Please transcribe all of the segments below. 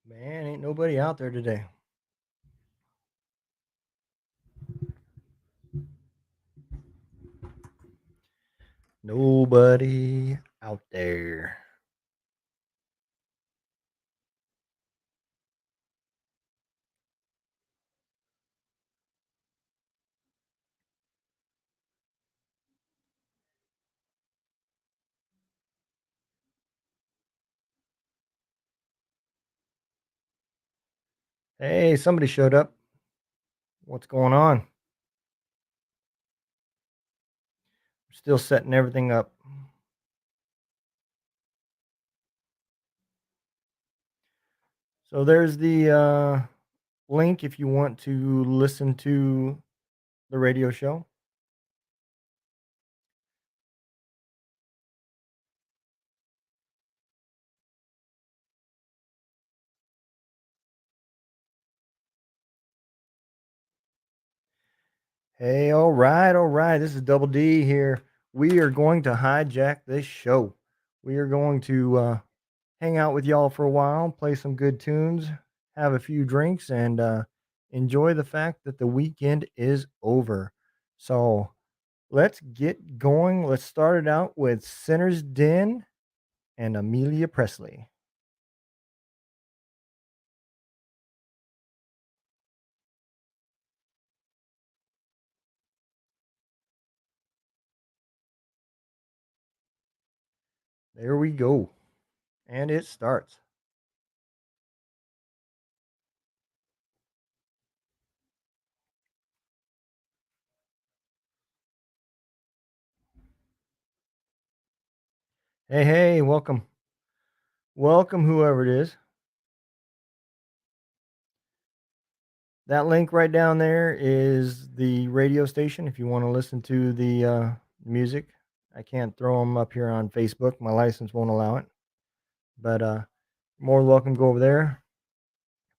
Man, ain't nobody out there today. Nobody out there. Hey, somebody showed up. What's going on? Still setting everything up. So there's the link if you want to listen to the radio show. Hey, all right, all right. This is Double D here. We are going to hijack this show. We are going to hang out with y'all for a while, play some good tunes, have a few drinks, and enjoy the fact that the weekend is over. So let's get going. Let's start it out with Sinner's Den and Amelia Presley. There we go. And it starts. Hey, hey, welcome. Welcome, whoever it is. That link right down there is the radio station if you want to listen to the music. I can't throw them up here on Facebook. My license won't allow it. But more than welcome to go over there.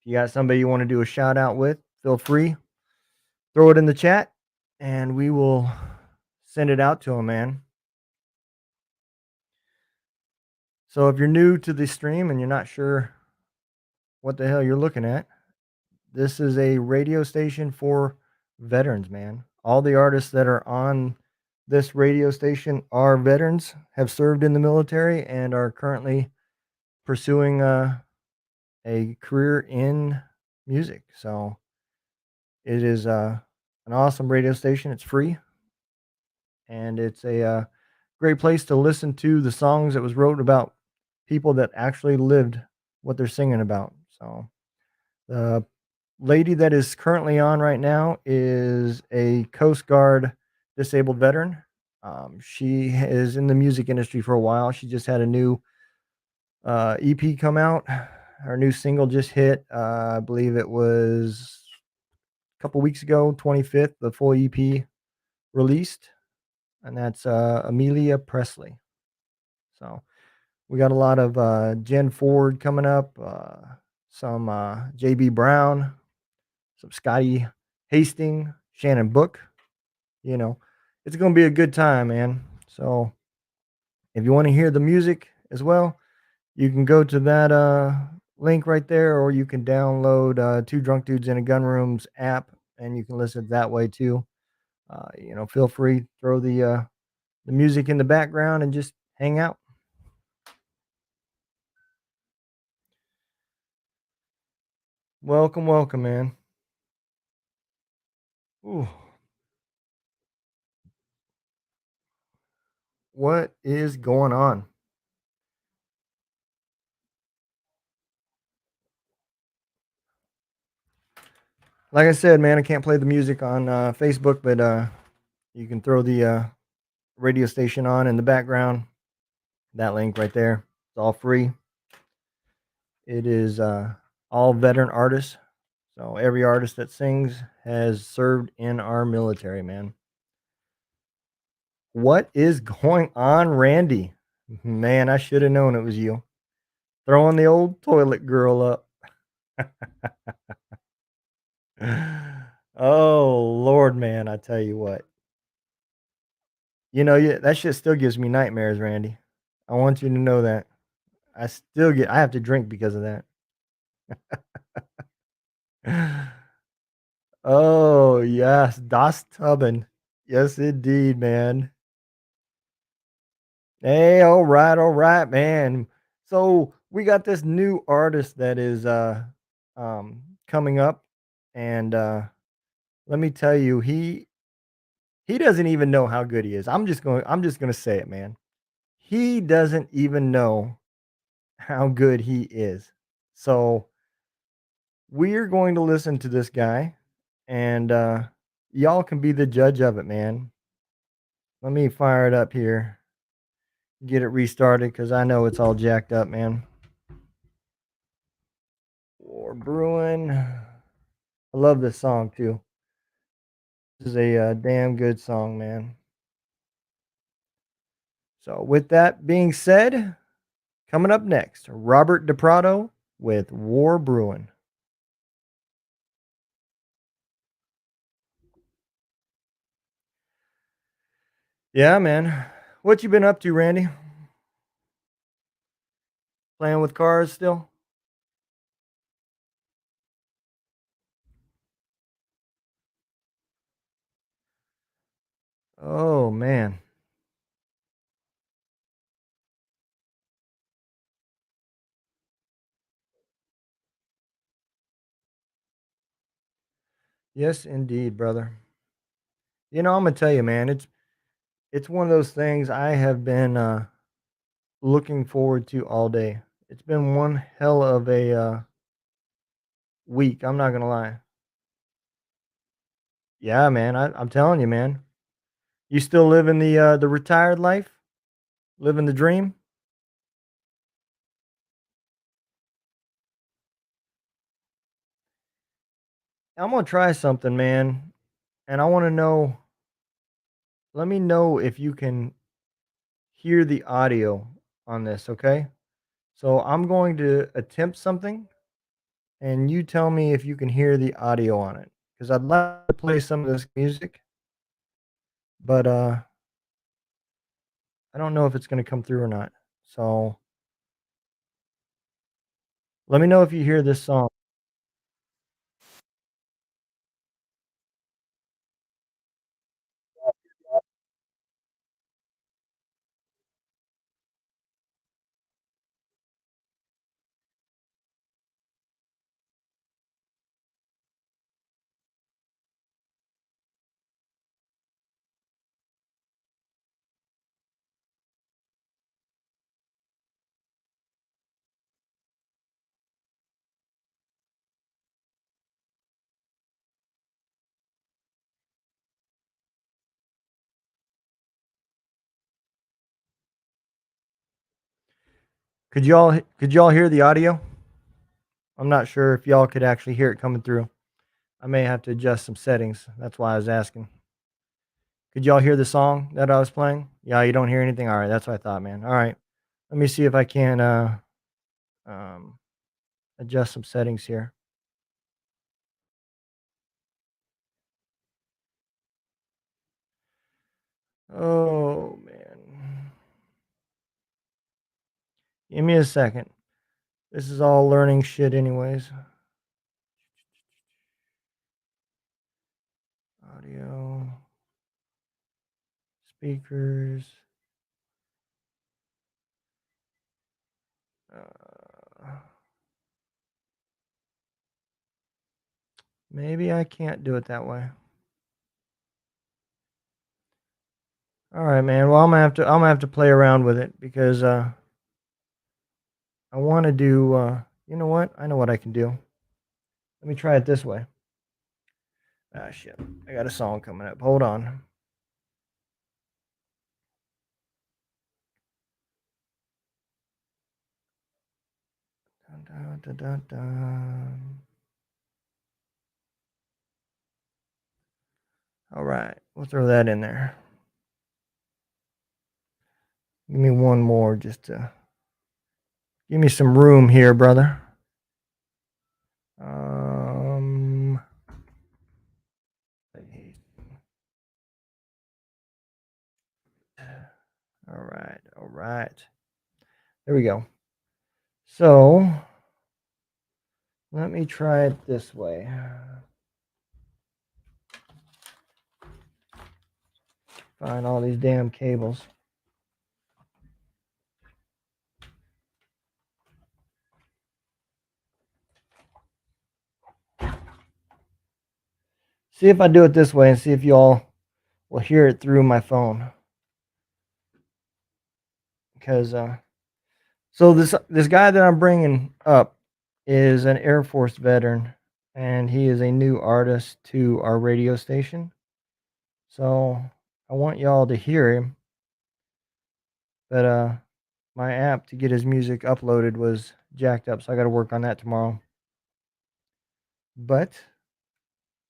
If you got somebody you want to do a shout out with, feel free. Throw it in the chat and we will send it out to them, man. So if you're new to the stream and you're not sure what the hell you're looking at, this is a radio station for veterans, man. All the artists that are on this radio station are veterans, have served in the military, and are currently pursuing a career in music. So it is an awesome radio station. It's free, and it's a great place to listen to the songs that was wrote about people that actually lived what they're singing about. So the lady that is currently on right now is a Coast Guard disabled veteran. She is in the music industry for a while. She just had a new EP come out. Her new single just hit. I believe it was a couple weeks ago, 25th. The full EP released, and that's Amelia Presley. So we got a lot of Jen Ford coming up, some JB Brown, some Scotty Hasting, Shannon Book. You know, it's going to be a good time, man. So if you want to hear the music as well, you can go to that link right there, or you can download Two Drunk Dudes in a Gun Rooms app, and you can listen that way too. Feel free, throw the music in the background and just hang out. Welcome, welcome, man. Ooh, what is going on? Like I said, man, I can't play the music on Facebook, but you can throw the radio station on in the background. That link right there. It's all free. It is all veteran artists. So every artist that sings has served in our military, man. What is going on, Randy? Man, I should have known it was you. Throwing the old toilet girl up. Oh, Lord, man, I tell you what. Yeah, that shit still gives me nightmares, Randy. I want you to know that. I have to drink because of that. Oh, yes, Das Tubbin. Yes, indeed, man. Hey, all right, man. So we got this new artist that is coming up, and let me tell you, he doesn't even know how good he is. I'm just gonna say it, man. He doesn't even know how good he is. So we're going to listen to this guy, and y'all can be the judge of it, man. Let me fire it up here, get it restarted because I know it's all jacked up, man. War Brewing. I love this song too. This is a damn good song, man. So, with that being said, coming up next, Robert DePrado with War Brewing. Yeah, man. What you been up to, Randy? Playing with cars still? Oh, man. Yes, indeed, brother. I'm gonna tell you, man. It's one of those things I have been looking forward to all day. It's been one hell of a week. I'm not gonna lie. Yeah, man. I'm telling you, man. You still living the retired life? Living the dream? I'm gonna try something, man, and I wanna know let me know if you can hear the audio on this, okay? So I'm going to attempt something, and you tell me if you can hear the audio on it, because 'cause I'd like to play some of this music, but, I don't know if it's gonna come through or not. So, let me know if you hear this song. Could y'all hear the audio? I'm not sure if y'all could actually hear it coming through. I may have to adjust some settings. That's why I was asking. Could y'all hear the song that I was playing? Yeah, you don't hear anything? All right, that's what I thought, man. All right. Let me see if I can um, adjust some settings here. Oh, man. Give me a second. This is all learning shit, anyways. Audio, speakers. Uh, maybe I can't do it that way. All right, man. Well, I'm gonna have to play around with it because I want to do. You know what? I know what I can do. Let me try it this way. Ah, shit. I got a song coming up. Hold on. Dun, dun, dun, dun, dun. All right. We'll throw that in there. Give me one more just to give me some room here, brother. Um. All right. All right. There we go. So Let me try it this way. Find all these damn cables. See if I do it this way and see if y'all will hear it through my phone. Because so this guy that I'm bringing up is an Air Force veteran, and he is a new artist to our radio station. So I want y'all to hear him, but my app to get his music uploaded was jacked up, so I got to work on that tomorrow. But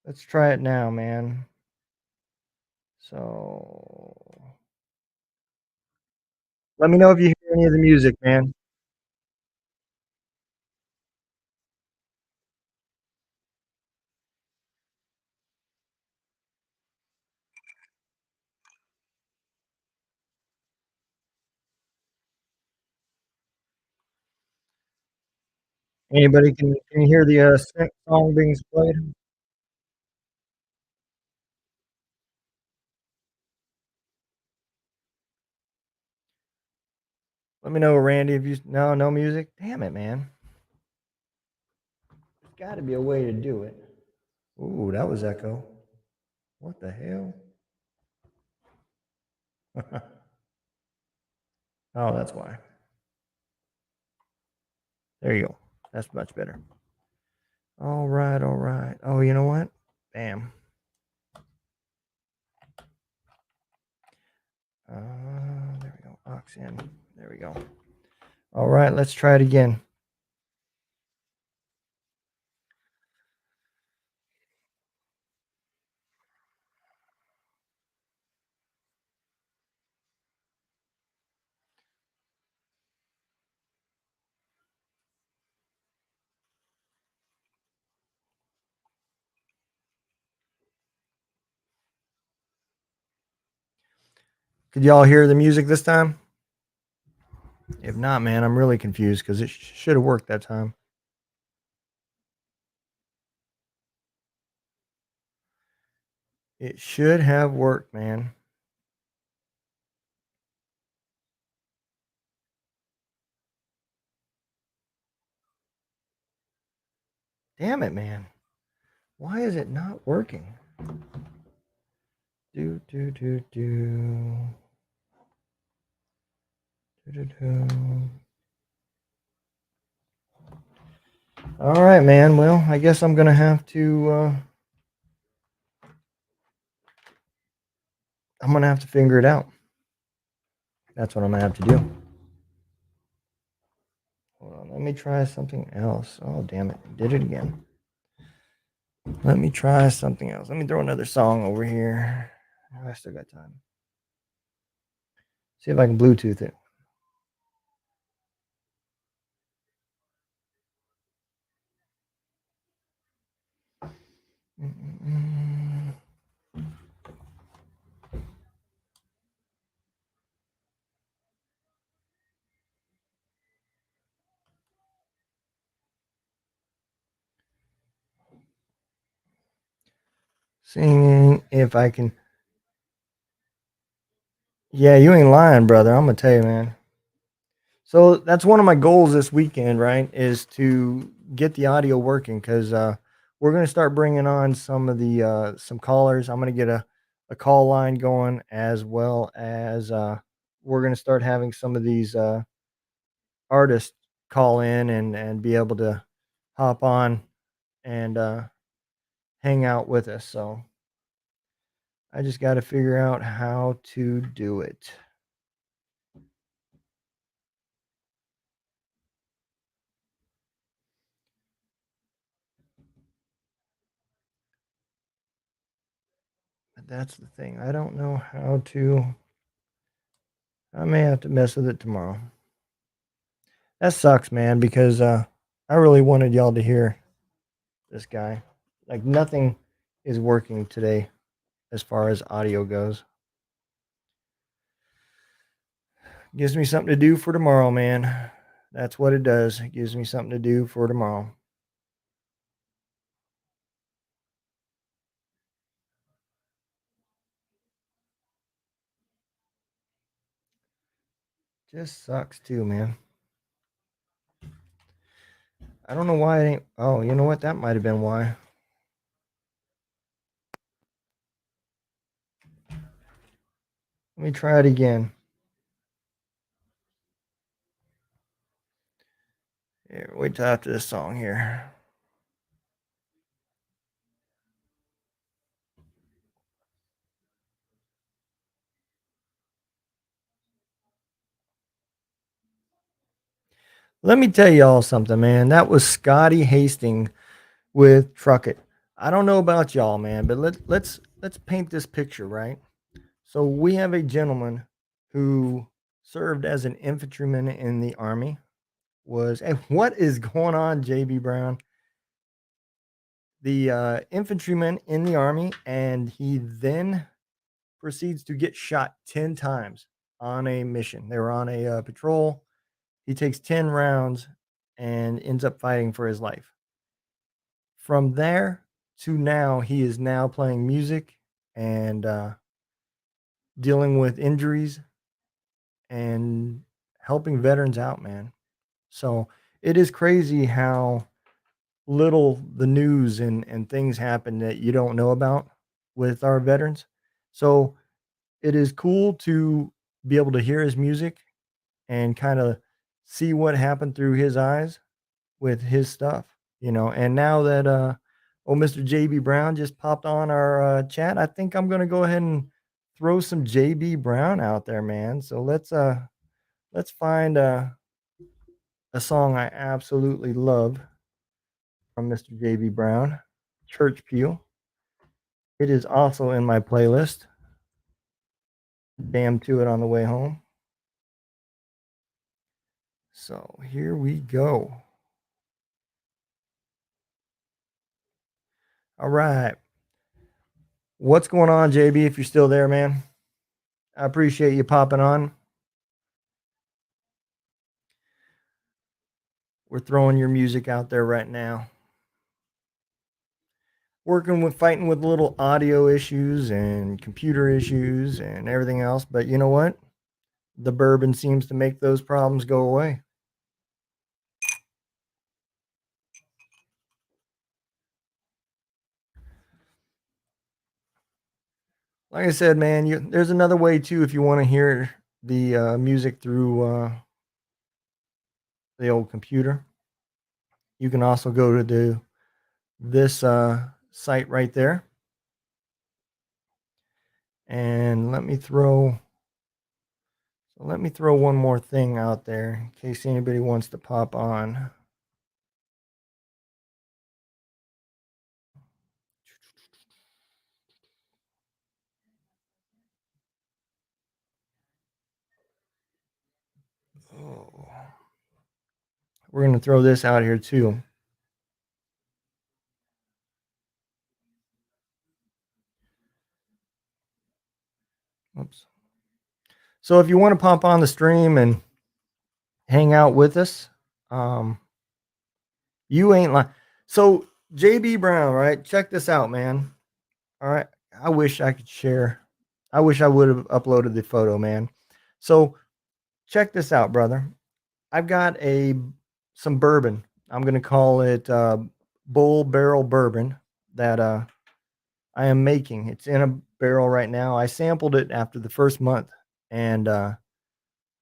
let's try it now, man. So let me know if you hear any of the music, man. Anybody can you hear the song being played? Let me know, Randy, if you no music. Damn it, man. There's got to be a way to do it. Ooh, that was echo. What the hell? Oh, that's why. There you go. That's much better. All right, all right. Oh, you know what? Bam. There we go. Aux in. There we go. All right, let's try it again. Could y'all hear the music this time? If not, man, I'm really confused because it should have worked that time. It should have worked, man. Damn it, man. Why is it not working? Do do do do. Do do do. All right, man. Well, I guess I'm gonna have to. I'm gonna have to figure it out. That's what I'm gonna have to do. Hold on. Let me try something else. Oh, damn it! Did it again. Let me try something else. Let me throw another song over here. Oh, I still got time. See if I can Bluetooth it. Mm-mm-mm. Singing if I can. Yeah, you ain't lying, brother. I'm gonna tell you, man. So that's one of my goals this weekend, right? Is to get the audio working because we're gonna start bringing on some of the some callers. I'm gonna get a call line going as well as we're gonna start having some of these artists call in and be able to hop on and hang out with us. So I just got to figure out how to do it. But that's the thing. I don't know how to. I may have to mess with it tomorrow. That sucks, man, because I really wanted y'all to hear this guy. Like nothing is working today as far as audio goes. Gives me something to do for tomorrow, man. That's what it does. It gives me something to do for tomorrow. Just sucks too, man. I don't know why it ain't. Oh, you know what? That might have been why. Let me try it again. Here, wait till after this song here. Let me tell y'all something, man. That was Scotty Hastings with Truck It. I don't know about y'all, man, but let's paint this picture, right? So we have a gentleman who served as an infantryman in the army. Was and what is going on, JB Brown? The infantryman in the army, and he then proceeds to get shot 10 times on a mission. They were on a patrol. He takes 10 rounds and ends up fighting for his life. From there to now, he is now playing music and dealing with injuries and helping veterans out, man. So it is crazy how little the news and things happen that you don't know about with our veterans. So it is cool to be able to hear his music and kind of see what happened through his eyes with his stuff, you know. And now that Mr. JB Brown just popped on our chat, I think I'm going to go ahead and throw some JB Brown out there, man. So let's find a song I absolutely love from Mr. JB Brown, Church Pew. It is also in my playlist. Jam to it on the way home. So here we go. All right. What's going on, JB? If you're still there, man, I appreciate you popping on. We're throwing your music out there right now. Working with fighting with little audio issues and computer issues and everything else. But you know what? The bourbon seems to make those problems go away. Like I said, man, there's another way too if you want to hear the music through the old computer. You can also go to this site right there, and let me throw one more thing out there in case anybody wants to pop on. Oh, we're gonna throw this out here too. Oops. So if you want to pop on the stream and hang out with us, um, you ain't lying. So JB Brown, right? Check this out, man. All right. I wish I could share. I wish I would have uploaded the photo, man. So check this out, brother. I've got some bourbon. I'm gonna call it Bull Barrel Bourbon that I am making. It's in a barrel right now. I sampled it after the first month, and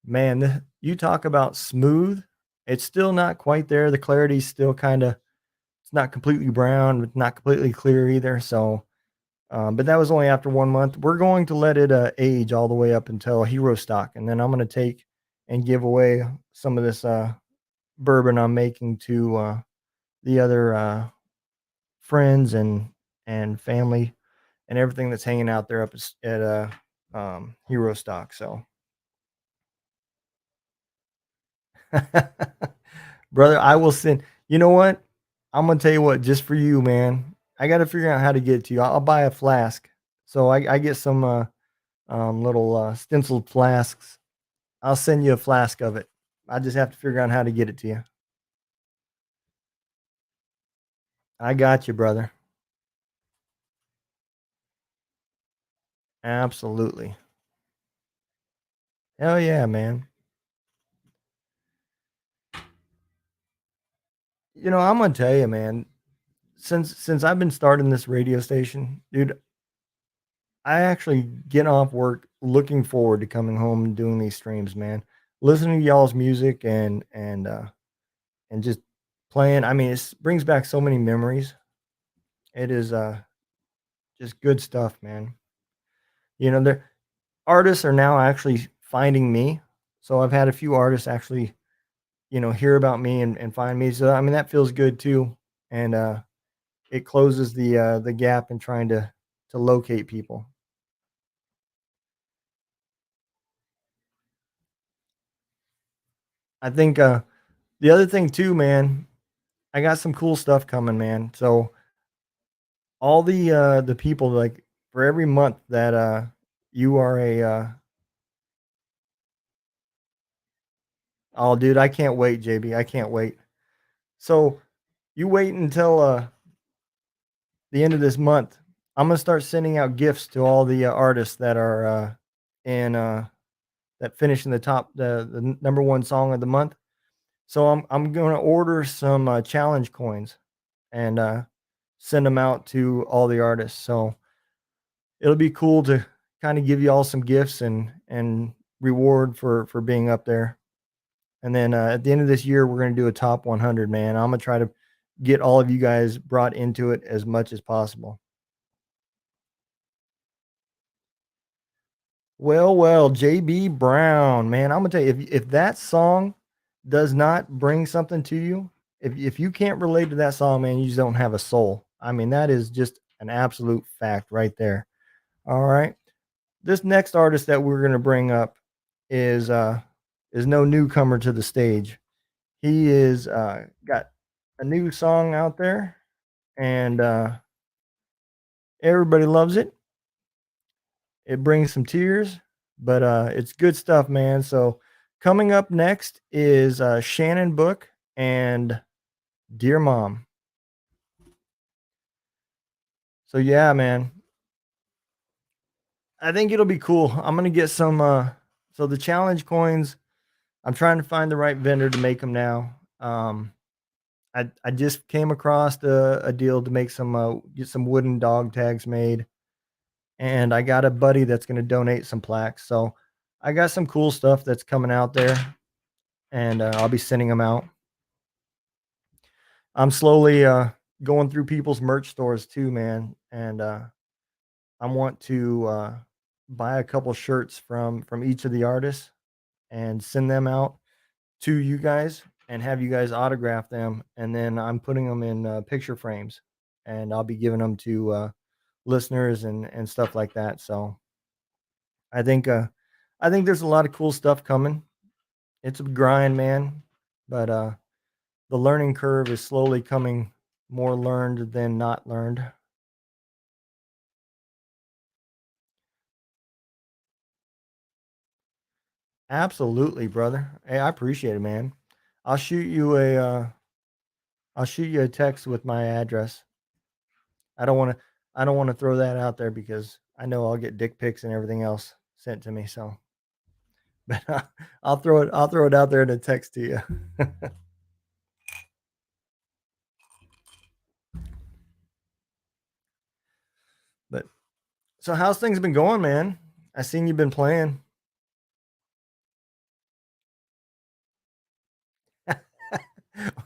man, you talk about smooth. It's still not quite there. The clarity's still kind of. It's not completely brown, but not completely clear either. So, but that was only after 1 month. We're going to let it age all the way up until hero stock, and then I'm going to take and give away some of this bourbon I'm making to the other friends and family and everything that's hanging out there up at hero stock. So, brother, I will send. You know what? I'm gonna tell you what, just for you, man. I got to figure out how to get it to you. I'll buy a flask. So I get some little stenciled flasks. I'll send you a flask of it. I just have to figure out how to get it to you. I got you, brother. Absolutely. Hell yeah, man. I'm gonna tell you, man, since I've been starting this radio station, dude, I actually get off work looking forward to coming home and doing these streams, man. Listening to y'all's music and just playing. I mean, it brings back so many memories. It is just good stuff, man. The artists are now actually finding me. So I've had a few artists actually, hear about me and find me. So I mean that feels good too. And it closes the gap in trying to locate people. I think the other thing too, man, I got some cool stuff coming, man. So all the people like for every month that you are a oh dude, I can't wait, JB. I can't wait. So you wait until the end of this month. I'm gonna start sending out gifts to all the artists that are in that finish in the top the number one song of the month. So I'm gonna order some challenge coins and send them out to all the artists. So it'll be cool to kind of give you all some gifts and reward for being up there. And then at the end of this year, we're gonna do a top 100, man. I'm gonna try to get all of you guys brought into it as much as possible. Well, well, JB Brown, man, I'm gonna tell you, if that song does not bring something to you, if you can't relate to that song, man, you just don't have a soul. I mean, that is just an absolute fact right there. All right. This next artist that we're gonna bring up is uh is no newcomer to the stage. He is got a new song out there and everybody loves it. It brings some tears, but, it's good stuff, man. So, coming up next is, Shannon Book and Dear Mom. So, yeah, man, I think it'll be cool. I'm gonna get some, so the challenge coins, I'm trying to find the right vendor to make them now. I just came across a deal to make get some wooden dog tags made, and I got a buddy that's gonna donate some plaques. So, I got some cool stuff that's coming out there, and, I'll be sending them out. I'm slowly, going through people's merch stores too, man, and, I want to, buy a couple shirts from each of the artists and send them out to you guys and have you guys autograph them, and then I'm putting them in, picture frames, and I'll be giving them to, listeners and stuff like that, so I think, uh I think there's a lot of cool stuff coming. It's a grind, man, but, the learning curve is slowly coming more learned than not learned. Absolutely, brother. Hey, I appreciate it, man. I'll shoot you a I'll shoot you a text with my address. I don't want to I don't want to throw that out there because I know I'll get dick pics and everything else sent to me. So, but I'll throw it out there in a text to you. But so how's things been going, man? I seen you've been playing.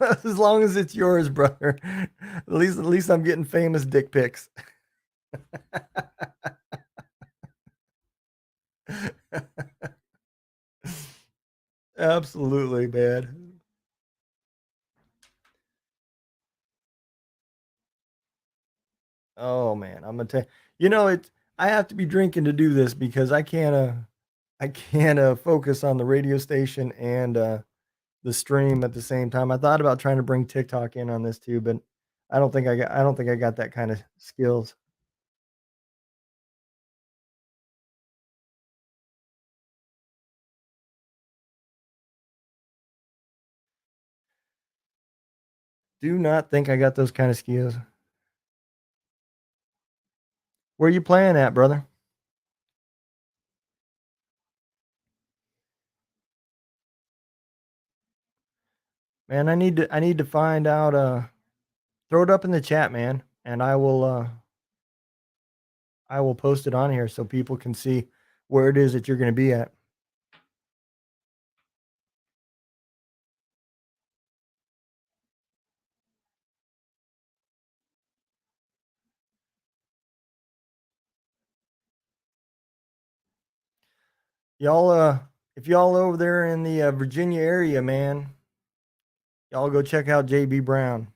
Well, as long as it's yours, brother. At least I'm getting famous dick pics. Absolutely, man. Oh man, I'm gonna tell it's I have to be drinking to do this because I can't focus on the radio station and the stream at the same time. I thought about trying to bring TikTok in on this too, but I don't think I got that kind of skills. Do not think I got those kind of skills. Where you playing at, brother? Man, I need to find out, throw it up in the chat, man, and I will post it on here so people can see where it is that you're gonna be at. Y'all, if y'all over there in the, Virginia area, man, y'all go check out JB Brown.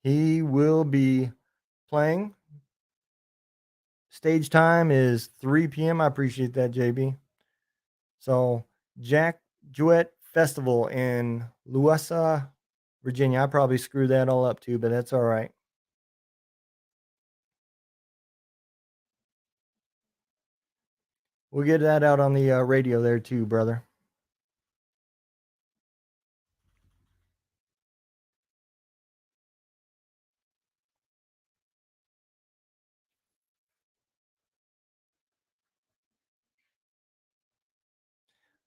He will be playing. Stage time is 3 p.m. I appreciate that, JB. So, Jack Jouet Festival in Louisa, Virginia. I probably screwed that all up too, but that's all right. We'll get that out on the radio there too, brother.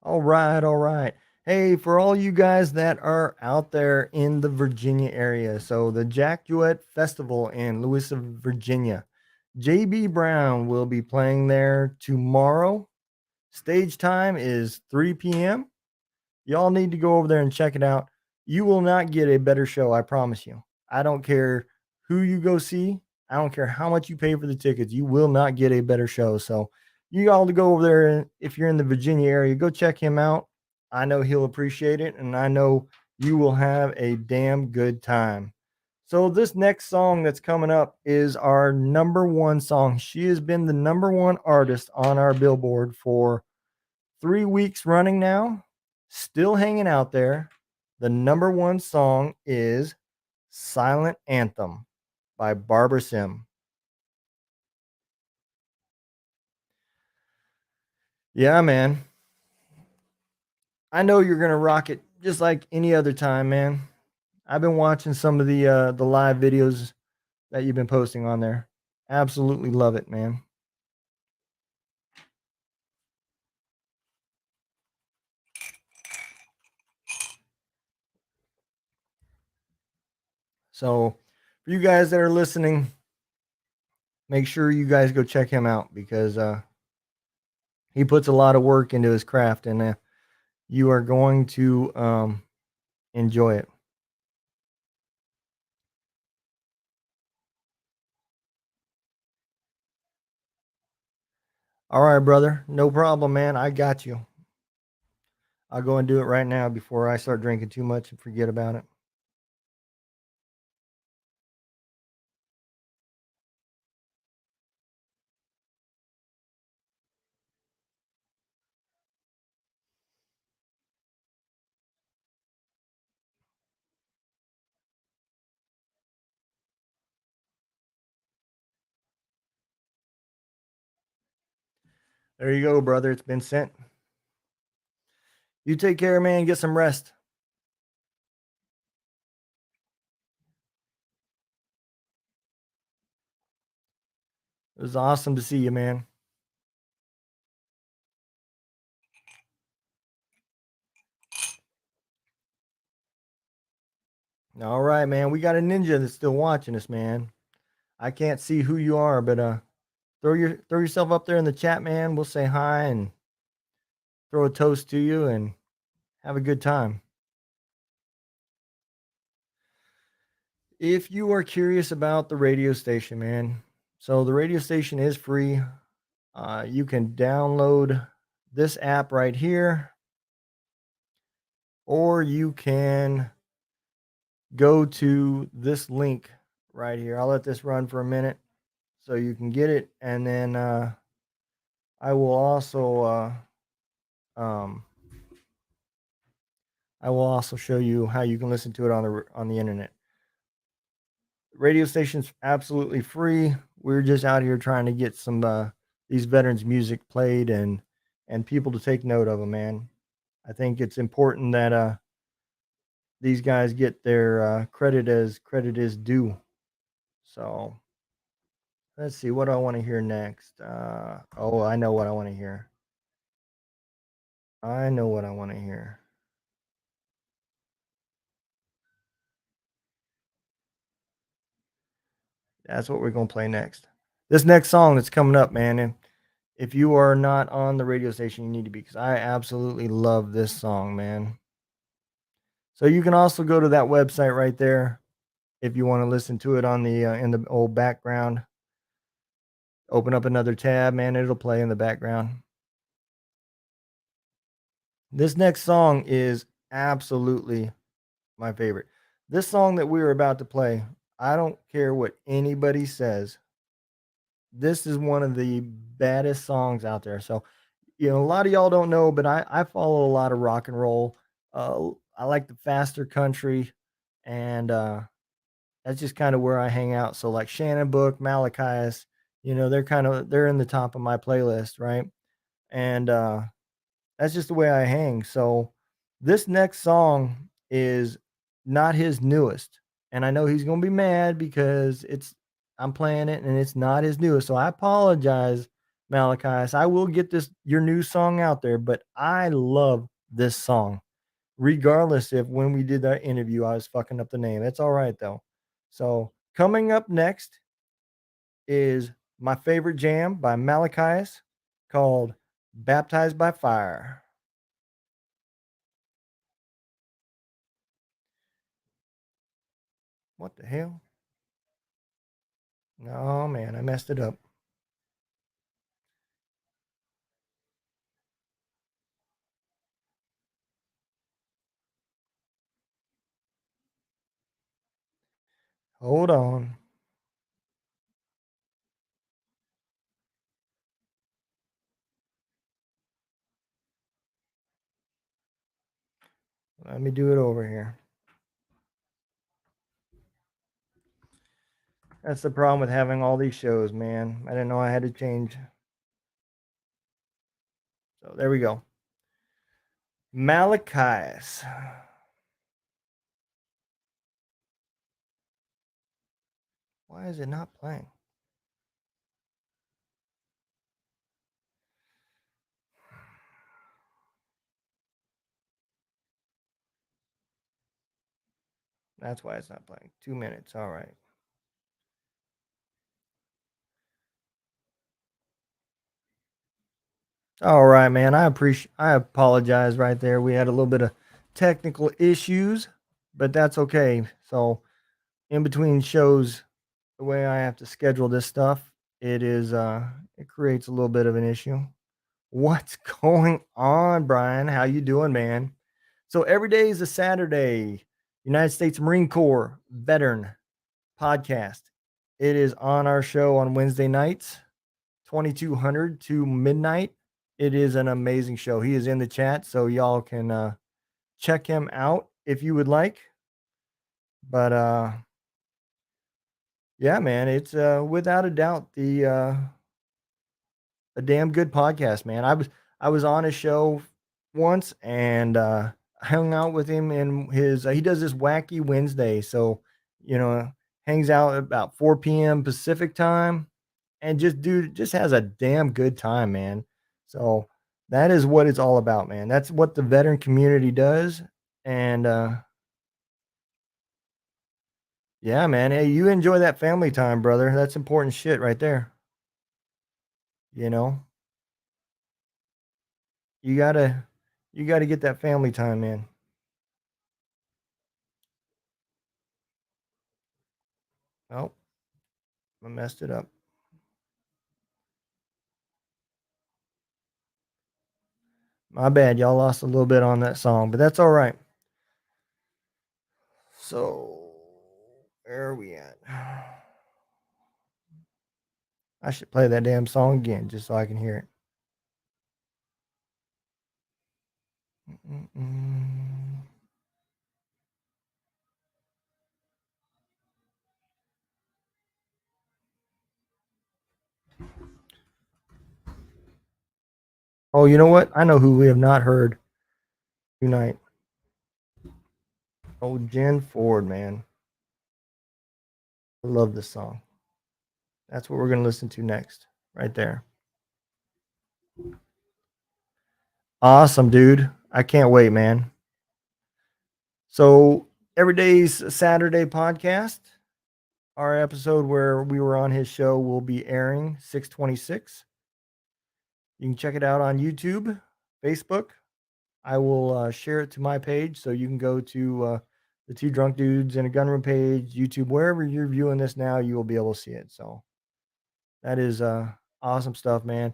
All right, all right. Hey, for all you guys that are out there in the Virginia area, so the Jack Jouet Festival in Louisa, Virginia, JB Brown will be playing there tomorrow. Stage time is 3 p.m. Y'all need to go over there and check it out. You will not get a better show, I promise you. I don't care who you go see. I don't care how much you pay for the tickets. You will not get a better show. So you all to go over there, and if you're in the Virginia area, go check him out. I know he'll appreciate it, and I know you will have a damn good time. So this next song that's coming up is our number one song. She has been the number one artist on our Billboard for 3 weeks running now, still hanging out there. The number one song is Silent Anthem by Barbara Sim. Yeah, man. I know you're gonna rock it just like any other time, man. I've been watching some of the live videos that you've been posting on there. Absolutely love it, man. So for you guys that are listening, make sure you guys go check him out because he puts a lot of work into his craft, and you are going to enjoy it. All right, brother. No problem, man. I got you. I'll go and do it right now before I start drinking too much and forget about it. There you go, brother. It's been sent. You take care, man. Get some rest. It was awesome to see you, man. All right, man. We got a ninja that's still watching us, man. I can't see who you are, but throw yourself up there in the chat, man. We'll say hi and throw a toast to you and have a good time. If you are curious about the radio station, man, so the radio station is free. You can download this app right here, or you can go to this link right here. I'll let this run for a minute so you can get it, and then I will also um, I will also show you how you can listen to it on the internet. Radio station's absolutely free. We're just out here trying to get some these veterans music played and people to take note of them, man. I think it's important that these guys get their credit as credit is due. So let's see what do I want to hear next. Oh, I know what I want to hear. I know what I want to hear. That's what we're gonna play next. This next song that's coming up, man, and if you are not on the radio station, you need to be because I absolutely love this song, man. So you can also go to that website right there if you want to listen to it on the in the old background. Open up another tab, man. It'll play in the background. This next song is absolutely my favorite. This song that we are about to play, I don't care what anybody says. This is one of the baddest songs out there. So, a lot of y'all don't know, but I follow a lot of rock and roll. I like the faster country, and that's just kind of where I hang out. So, like Shannon Book, Malachias, they're in the top of my playlist, right? And that's just the way I hang. So this next song is not his newest. And I know he's gonna be mad because I'm playing it and it's not his newest. So I apologize, Malachi. I will get this your new song out there, but I love this song. Regardless if when we did that interview, I was fucking up the name. It's all right though. So coming up next is my favorite jam by Malachias called Baptized by Fire. What the hell? Oh man, I messed it up. Hold on. Let me do it over here. That's the problem with having all these shows, man. I didn't know I had to change. So there we go. Malachias. Why is it not playing? That's why it's not playing. 2 minutes. All right. All right, man. I apologize right there. We had a little bit of technical issues, but that's okay. So in between shows, the way I have to schedule this stuff, it creates a little bit of an issue. What's going on, Brian? How you doing, man? So every day is a Saturday. United States Marine Corps veteran podcast. It is on our show on Wednesday nights, 2200 to midnight. It is an amazing show. He is in the chat, so y'all can check him out if you would like. But yeah, man, it's without a doubt the a damn good podcast, man. I was on his show once and hung out with him in his he does this wacky Wednesday. So, you know, hangs out at about 4 p.m. Pacific time and just has a damn good time, man. So that is what it's all about, man. That's what the veteran community does. And yeah, man. Hey, you enjoy that family time, brother. That's important shit right there. You know, you gotta you gotta get that family time in. Oh, I messed it up. My bad. Y'all lost a little bit on that song, but that's all right. So, where are we at? I should play that damn song again just so I can hear it. Mm-mm. Oh, you know what? I know who we have not heard tonight. Oh, Jen Ford, man. I love this song. That's what we're going to listen to next, right there. Awesome, dude. I can't wait, man. So, every day's Saturday podcast. Our episode where we were on his show will be airing 6/26. You can check it out on YouTube, Facebook. I will share it to my page, so you can go to the Two Drunk Dudes in a Gunroom page, YouTube, wherever you're viewing this now, you will be able to see it. So that is awesome stuff, man.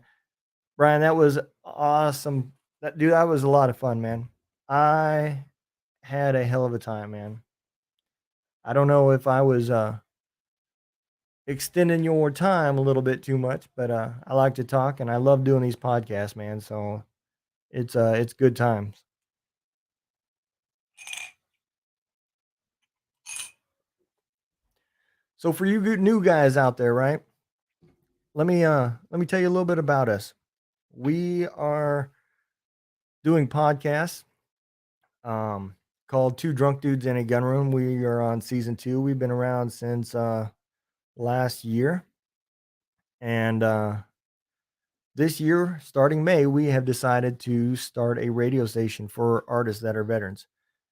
Brian, that was awesome. That was a lot of fun, man. I had a hell of a time, man. I don't know if I was extending your time a little bit too much, but I like to talk and I love doing these podcasts, man. So it's good times. So for you new guys out there, right? Let me tell you a little bit about us. We are doing podcasts called Two Drunk Dudes in a Gun Room. We are on season 2. We've been around since last year. And this year, starting May, we have decided to start a radio station for artists that are veterans.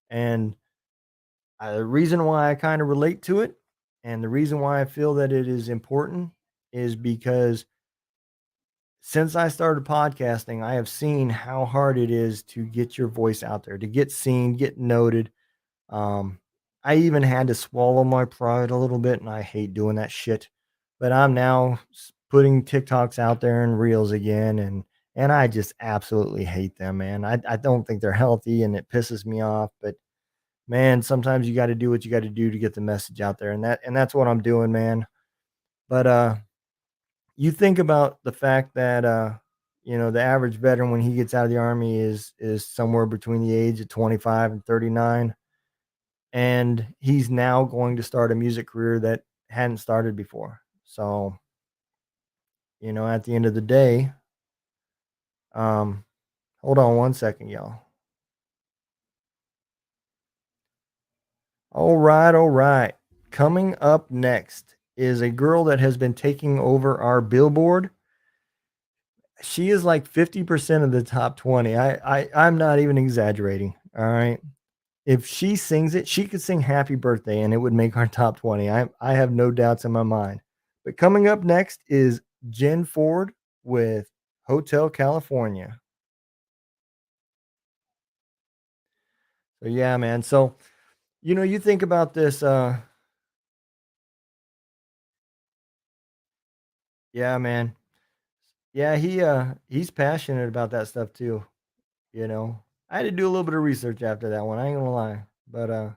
And the reason why I kind of relate to it and the reason why I feel that it is important is because since I started podcasting, I have seen how hard it is to get your voice out there, to get seen, get noted. Um, I even had to swallow my pride a little bit, and I hate doing that shit. But I'm now putting TikToks out there and reels again, and I just absolutely hate them, man. I don't think they're healthy, and it pisses me off. But man, sometimes you got to do what you got to do to get the message out there, and that's what I'm doing, man. But you think about the fact that the average veteran when he gets out of the army is somewhere between the age of 25 and 39, and he's now going to start a music career that hadn't started before. So, at the end of the day, um hold on one second, y'all. All right. Coming up next is a girl that has been taking over our Billboard. She is like 50% of the top 20. I'm not even exaggerating. All right. If she sings it, she could sing Happy Birthday and it would make our top 20. I have no doubts in my mind. But coming up next is Jen Ford with Hotel California. So yeah, man. So, you think about this yeah, man. Yeah, he's passionate about that stuff too, you know. I had to do a little bit of research after that one. I ain't gonna lie. But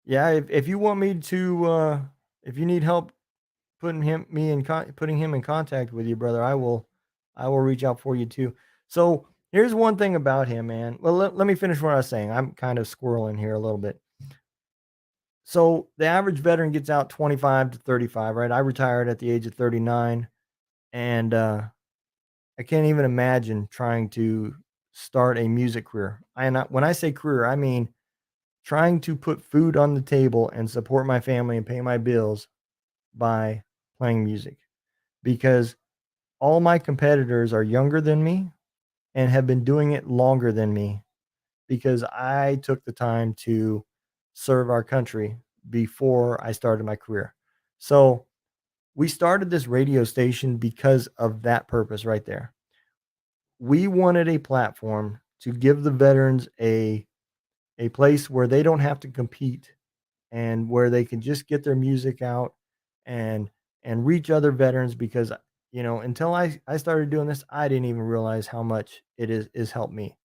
yeah, if you want me to if you need help putting him in contact with you, brother, I will reach out for you too. So, here's one thing about him, man. Well, let me finish what I was saying. I'm kind of squirreling here a little bit. So, the average veteran gets out 25 to 35, right? I retired at the age of 39, and I can't even imagine trying to start a music career. When I say career, I mean trying to put food on the table and support my family and pay my bills by playing music, because all my competitors are younger than me and have been doing it longer than me because I took the time to serve our country before I started my career. So, we started this radio station because of that purpose right there. We wanted a platform to give the veterans a place where they don't have to compete and where they can just get their music out and reach other veterans, because until I started doing this, I didn't even realize how much it is helped me.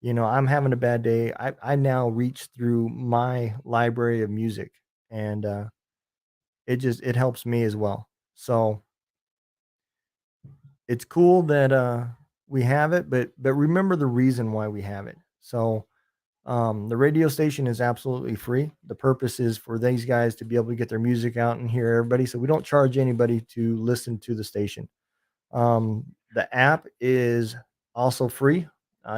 I'm having a bad day. I now reach through my library of music, and it helps me as well. So it's cool that we have it, but remember the reason why we have it. So the radio station is absolutely free. The purpose is for these guys to be able to get their music out and hear everybody. So we don't charge anybody to listen to the station. The app is also free.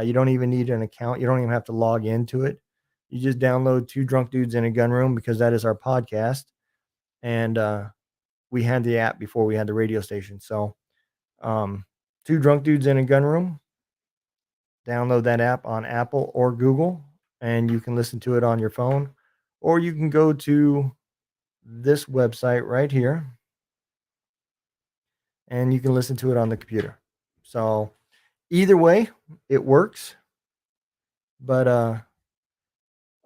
You don't even need an account. You don't even have to log into it. You just download Two Drunk Dudes in a Gun Room, because that is our podcast. And we had the app before we had the radio station. So um, Two Drunk Dudes in a Gun Room. Download that app on Apple or Google, and you can listen to it on your phone, or you can go to this website right here and you can listen to it on the computer. So either way, it works. But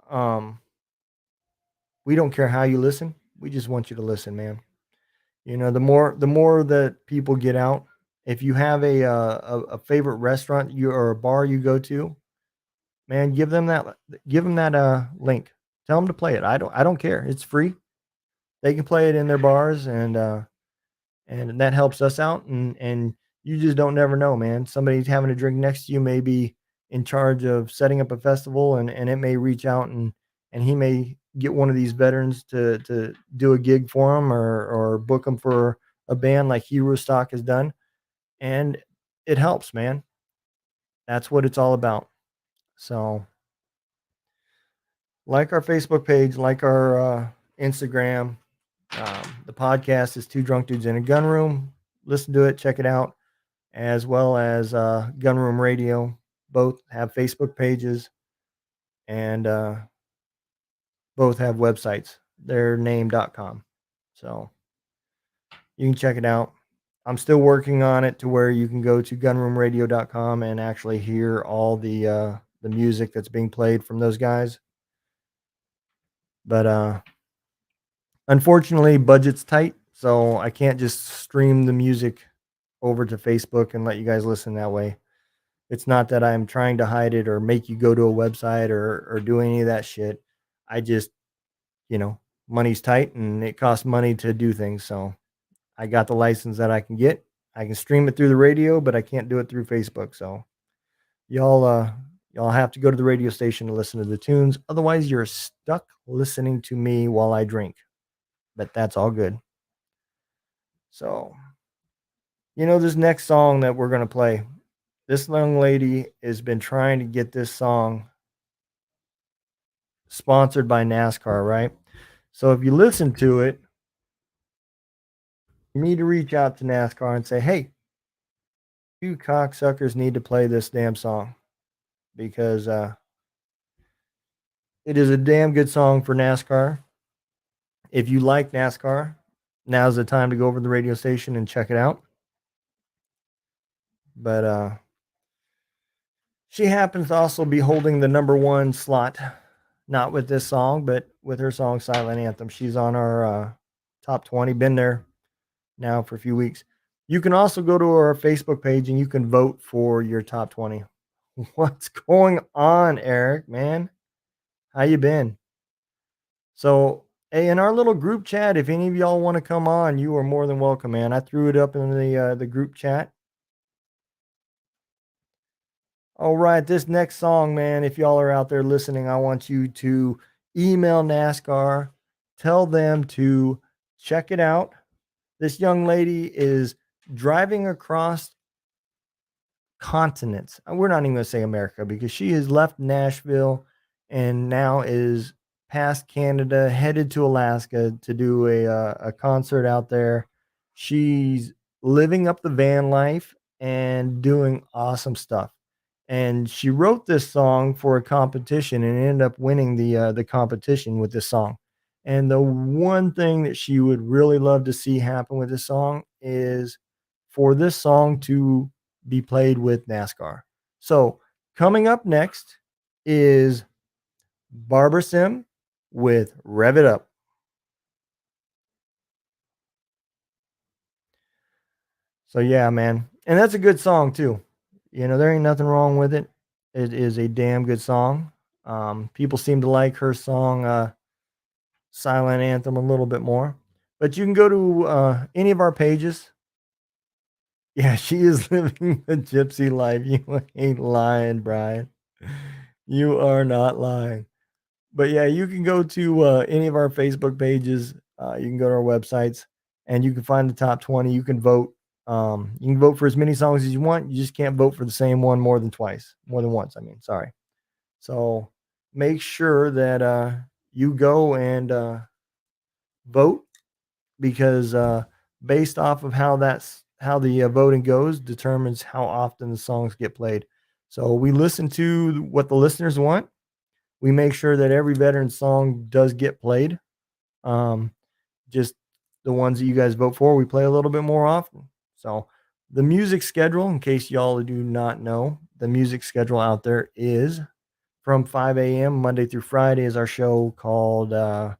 um, we don't care how you listen. We just want you to listen, man. You know, the more that people get out, if you have a favorite restaurant you or a bar you go to, man, give them that link. Tell them to play it. I don't care. It's free. They can play it in their bars, and that helps us out. And you just don't never know, man. Somebody's having a drink next to you, may be in charge of setting up a festival, and it may reach out, and he may get one of these veterans to do a gig for him, or book them for a band like Hero Stock has done, and it helps, man. That's what it's all about. So, like our Facebook page, like our Instagram. The podcast is Two Drunk Dudes in a Gun Room. Listen to it, check it out, as well as Gun Room Radio. Both have Facebook pages, and both have websites. They're name.com. So you can check it out. I'm still working on it to where you can go to gunroomradio.com and actually hear all the music that's being played from those guys. But unfortunately, budget's tight, so I can't just stream the music over to Facebook and let you guys listen that way. It's not that I'm trying to hide it or make you go to a website or do any of that shit. I just, you know, money's tight and it costs money to do things. So I got the license that I can get. I can stream it through the radio, but I can't do it through Facebook. So y'all have to go to the radio station to listen to the tunes. Otherwise, you're stuck listening to me while I drink. But that's all good. So, this next song that we're going to play, this young lady has been trying to get this song sponsored by NASCAR, right? So if you listen to it, you need to reach out to NASCAR and say, hey, you cocksuckers need to play this damn song, because it is a damn good song for NASCAR. If you like NASCAR, now's the time to go over to the radio station and check it out. But she happens to also be holding the number one slot, not with this song, but with her song Silent Anthem. She's on our top 20, been there now for a few weeks. You can also go to our Facebook page and you can vote for your top 20. What's going on, Eric, man? How you been? So, hey, in our little group chat, if any of y'all want to come on, you are more than welcome, man. I threw it up in the group chat. All right, this next song, man, if y'all are out there listening, I want you to email NASCAR, tell them to check it out. This young lady is driving across continents. We're not even going to say America, because she has left Nashville and now is past Canada, headed to Alaska to do a concert out there. She's living up the van life and doing awesome stuff. And she wrote this song for a competition and ended up winning the competition with this song. And the one thing that she would really love to see happen with this song is for this song to be played with NASCAR. So coming up next is Barbara Sim with Rev It Up. So yeah, man. And that's a good song too. There ain't nothing wrong with it. It is a damn good song. People seem to like her song Silent Anthem a little bit more. But you can go to any of our pages. Yeah, she is living the gypsy life. You ain't lying, Brian. You are not lying. But yeah, you can go to any of our Facebook pages. You can go to our websites and you can find the top 20. You can vote. You can vote for as many songs as you want. You just can't vote for the same one more than once. I mean, sorry. So make sure that you go and vote, because based off of how the voting goes determines how often the songs get played. So we listen to what the listeners want, We make sure that every veteran song does get played. Um, just the ones that you guys vote for, we play a little bit more often. So the music schedule, in case y'all do not know, the music schedule out there is from 5 a.m. Monday through Friday is our show called The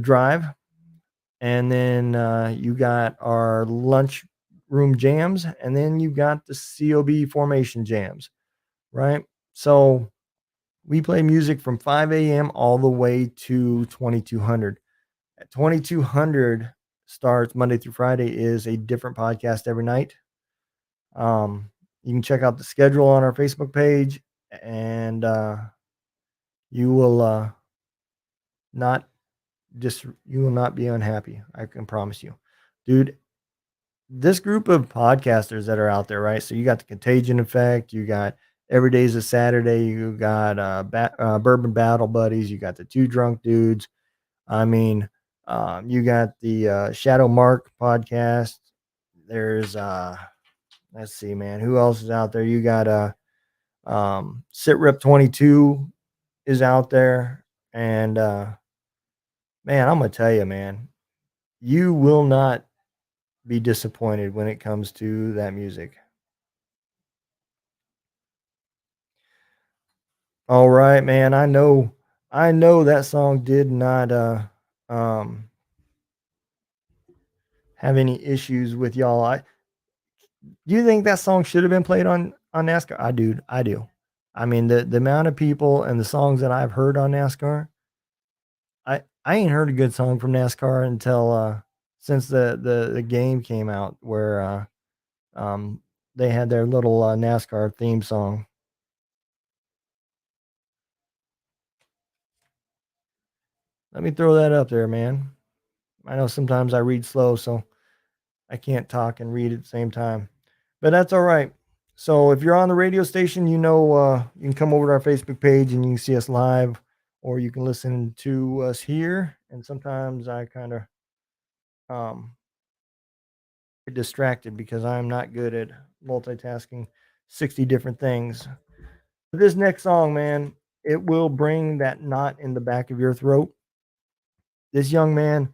Drive. And then you got our lunch room jams, and then you got the COB formation jams, right? So we play music from 5 a.m. all the way to 2200. At 2200 starts Monday through Friday is a different podcast every night. You can check out the schedule on our Facebook page, and you will not you will not be unhappy. I can promise you, dude. This group of podcasters that are out there, right? So you got the Contagion Effect, you got Every Day's a Saturday, you got Bourbon Battle Buddies, you got the Two Drunk Dudes. I mean, you got the Shadow Mark podcast. There's let's see, man, who else is out there? You got Sit Rep 22 is out there, and man, I'm gonna tell you, man, you will not be disappointed when it comes to that music. All right, man. I know that song did not um have any issues with y'all. Do you think that song should have been played on NASCAR? I do. I mean, the amount of people and the songs that I've heard on NASCAR, I ain't heard a good song from NASCAR until since the game came out where um they had their little NASCAR theme song. Let me throw that up there, man. I know sometimes I read slow, so I can't talk and read at the same time, but that's all right. So if you're on the radio station, you can come over to our Facebook page and you can see us live, or you can listen to us here. And sometimes I kind of um, get distracted because I'm not good at multitasking 60 different things. This next song, man, it will bring that knot in the back of your throat. This young man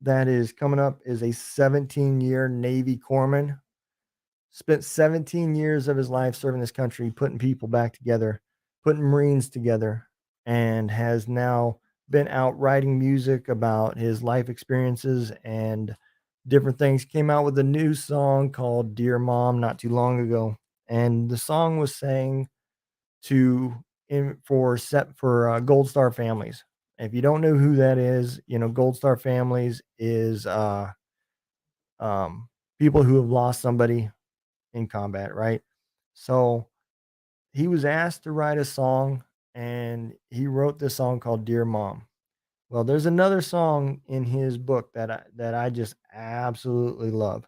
that is coming up is a 17-year Navy corpsman. Spent 17 years of his life serving this country, putting people back together, putting Marines together, and has now been out writing music about his life experiences and different things. Came out with a new song called Dear Mom not too long ago. And the song was sang to for set for Gold Star families. If you don't know who that is, Gold Star families is um, people who have lost somebody in combat, right? So he was asked to write a song, and he wrote this song called Dear Mom. Well, there's another song in his book that I just absolutely love.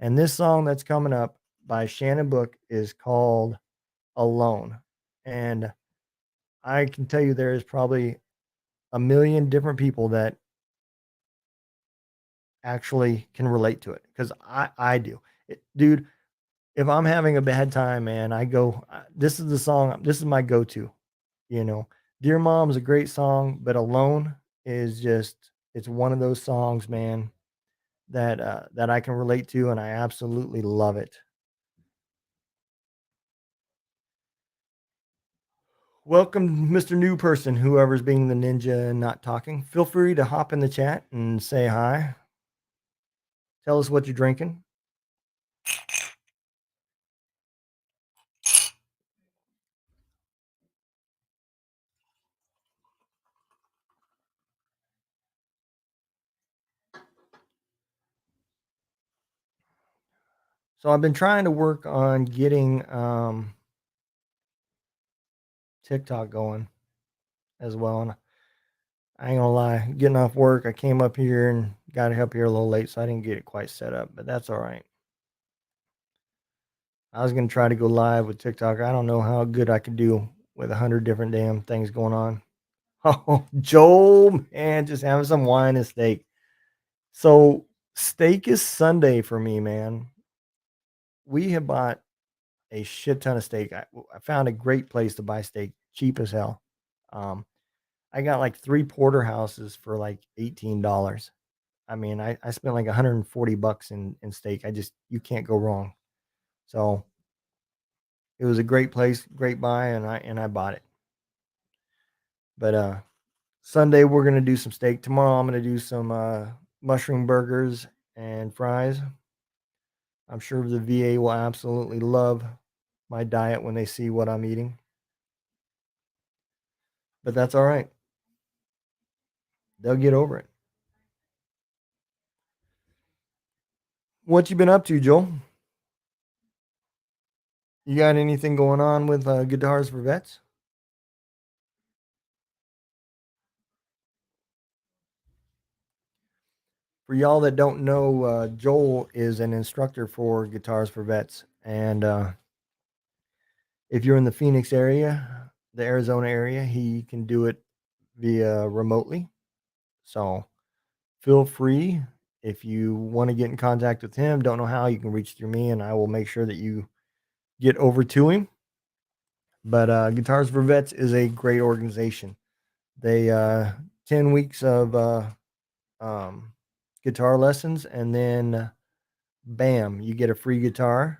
And this song that's coming up by Shannon Book is called Alone. And I can tell you there is probably a million different people that actually can relate to it because I do. Dude, if I'm having a bad time, man, I go, this is the song, this is my go-to, you know. Dear Mom's a great song, but Alone is just it's one of those songs, man, that I can relate to and I absolutely love it. Welcome, Mr. New Person, whoever's being the ninja and not talking. Feel free to hop in the chat and say hi. Tell us what you're drinking. So I've been trying to work on getting TikTok going as well. And I ain't gonna lie, getting off work, I came up here and got up here a little late, so I didn't get it quite set up, but that's all right. I was gonna try to go live with TikTok. I don't know how good I could do with 100 different damn things going on. Oh, Joel, man, just having some wine and steak. So steak is Sunday for me, man. We have bought a shit ton of steak. I found a great place to buy steak, cheap as hell. Um, I got like 3 porterhouses for like $18. I mean, I spent like 140 bucks in steak. I just you can't go wrong. So, it was a great place, great buy, and I bought it. But, Sunday, we're gonna do some steak. Tomorrow, I'm gonna do some, mushroom burgers and fries. I'm sure the VA will absolutely love my diet when they see what I'm eating, but that's alright. They'll get over it. What you been up to, Joel? You got anything going on with, Guitars for Vets? For y'all that don't know, Joel is an instructor for Guitars for Vets, and, if you're in the Phoenix area, the Arizona area, he can do it via remotely. So feel free if you want to get in contact with him. Don't know how you can reach through me, and I will make sure that you get over to him. But Guitars for Vets is a great organization. They 10 weeks of um, guitar lessons, and then bam, you get a free guitar.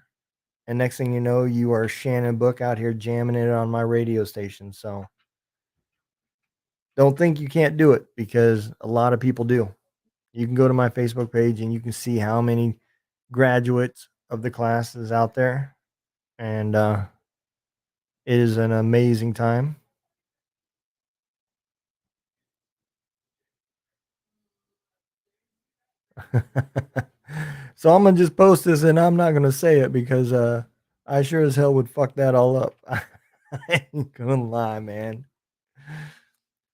And next thing you know, you are Shannon Book out here jamming it on my radio station. So don't think you can't do it because a lot of people do. You can go to my Facebook page and you can see how many graduates of the classes out there, and it is an amazing time. So I'm gonna just post this, and I'm not gonna say it because I sure as hell would fuck that all up. I ain't gonna lie, man.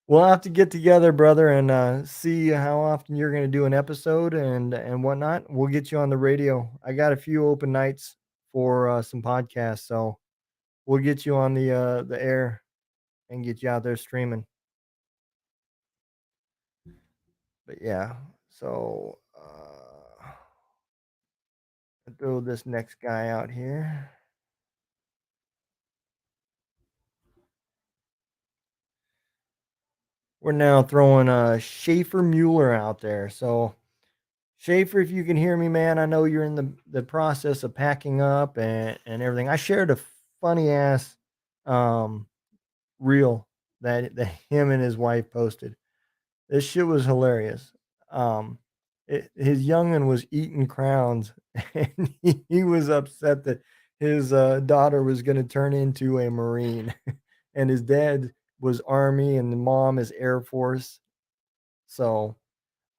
We'll have to get together, brother, and see how often you're gonna do an episode and whatnot. We'll get you on the radio. I got a few open nights for some podcasts, so we'll get you on the air and get you out there streaming. But yeah, so I'll throw this next guy out here. We're now throwing Schaefer Mueller out there. So Schaefer, if you can hear me, man, I know you're in the process of packing up and everything. I shared a funny ass um reel that him and his wife posted. This shit was hilarious. Um, his youngin was eating crowns, and he was upset that his daughter was going to turn into a Marine, and his dad was Army, and the mom is Air Force. So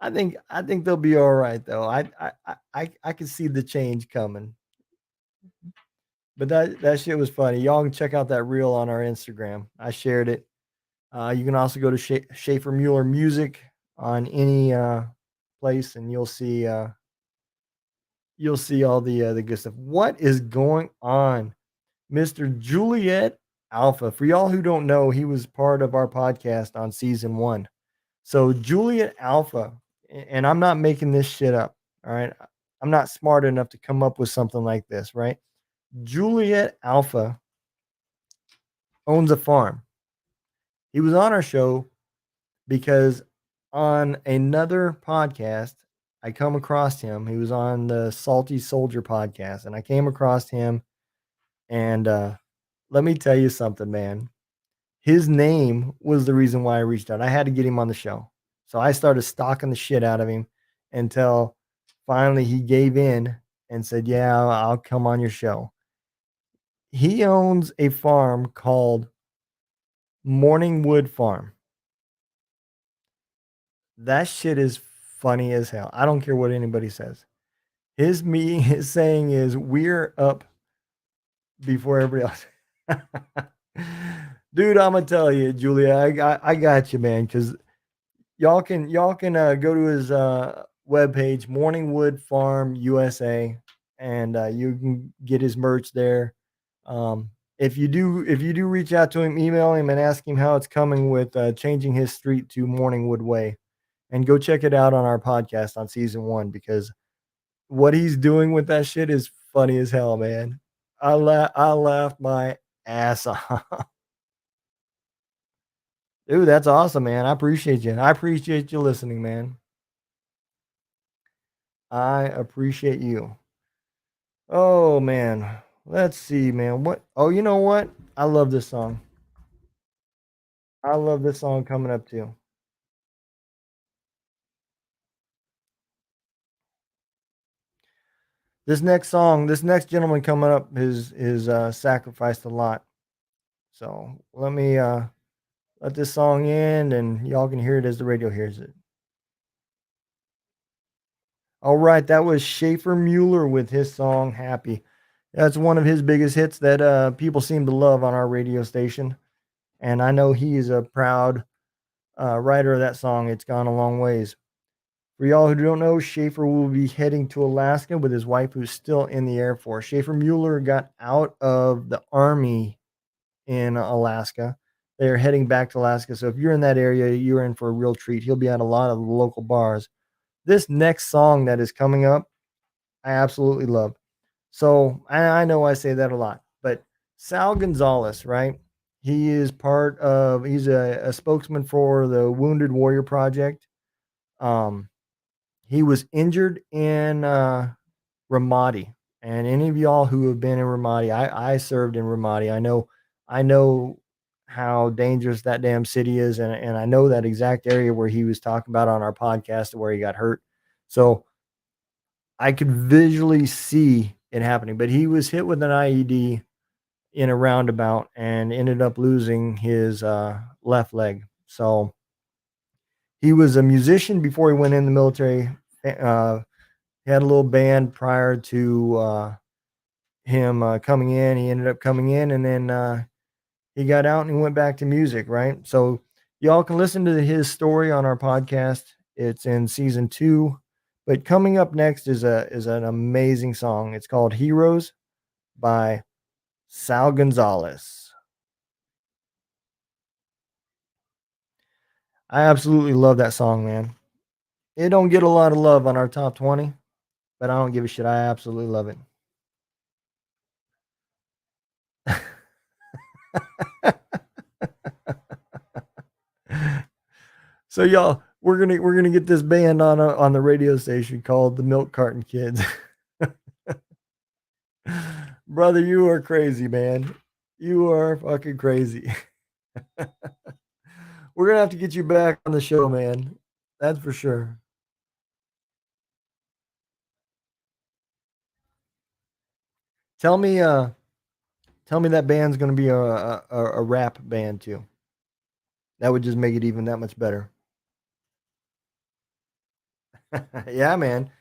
I think they'll be all right though. I can see the change coming. But that shit was funny. Y'all can check out that reel on our Instagram. I shared it. You can also go to Schaefer Mueller Music on any place, and you'll see all the good stuff. What is going on, Mister Juliet Alpha? For y'all who don't know, he was part of our podcast on season 1. So Juliet Alpha, and I'm not making this shit up. All right, I'm not smart enough to come up with something like this. Right? Juliet Alpha owns a farm. He was on our show because on another podcast, I come across him. He was on the Salty Soldier podcast, and I came across him. And let me tell you something, man. His name was the reason why I reached out. I had to get him on the show. So I started stalking the shit out of him until finally he gave in and said, "Yeah, I'll come on your show." He owns a farm called Morningwood Farm. That shit is funny as hell. I don't care what anybody says. His saying is, "We're up before everybody else." Dude, I'm gonna tell you, Julia, I got you, man, because y'all can go to his webpage, Morningwood Farm USA, and you can get his merch there. If you do reach out to him, email him and ask him how it's coming with changing his street to Morningwood Way, and go check it out on our podcast on season 1 because what he's doing with that shit is funny as hell, man. I laughed my ass off. Dude, that's awesome, man. I appreciate you. I appreciate you listening, man. I appreciate you. Oh man. Let's see, man. What oh, you know what? I love this song. I love this song coming up too. This next gentleman coming up is sacrificed a lot. So let me let this song end and y'all can hear it as the radio hears it. All right, that was Schaefer Mueller with his song Happy. That's one of his biggest hits that people seem to love on our radio station. And I know he is a proud writer of that song. It's gone a long ways. For y'all who don't know, Schaefer will be heading to Alaska with his wife, who's still in the Air Force. Schaefer Mueller got out of the Army in Alaska. They're heading back to Alaska. So if you're in that area, you're in for a real treat. He'll be at a lot of local bars. This next song that is coming up, I absolutely love. So I know I say that a lot, but Sal Gonzalez, right? He's a spokesman for the Wounded Warrior Project. Um, he was injured in Ramadi, and any of y'all who have been in Ramadi, I served in Ramadi. I know how dangerous that damn city is, and I know that exact area where he was talking about on our podcast where he got hurt. So I could visually see it happening, but he was hit with an IED in a roundabout and ended up losing his left leg. So he was a musician before he went in the military. He had a little band prior to him coming in. He ended up coming in, and then he got out and he went back to music. Right. So y'all can listen to his story on our podcast. It's in season 2. But coming up next is an amazing song. It's called "Heroes" by Sal Gonzalez. I absolutely love that song, man. It don't get a lot of love on our top 20, but I don't give a shit. I absolutely love it. So y'all, we're gonna get this band on the radio station called the Milk Carton Kids. Brother, you are crazy, man. You are fucking crazy. We're gonna have to get you back on the show, man. That's for sure. Tell me, tell me that band's gonna be a rap band too. That would just make it even that much better. Yeah, man.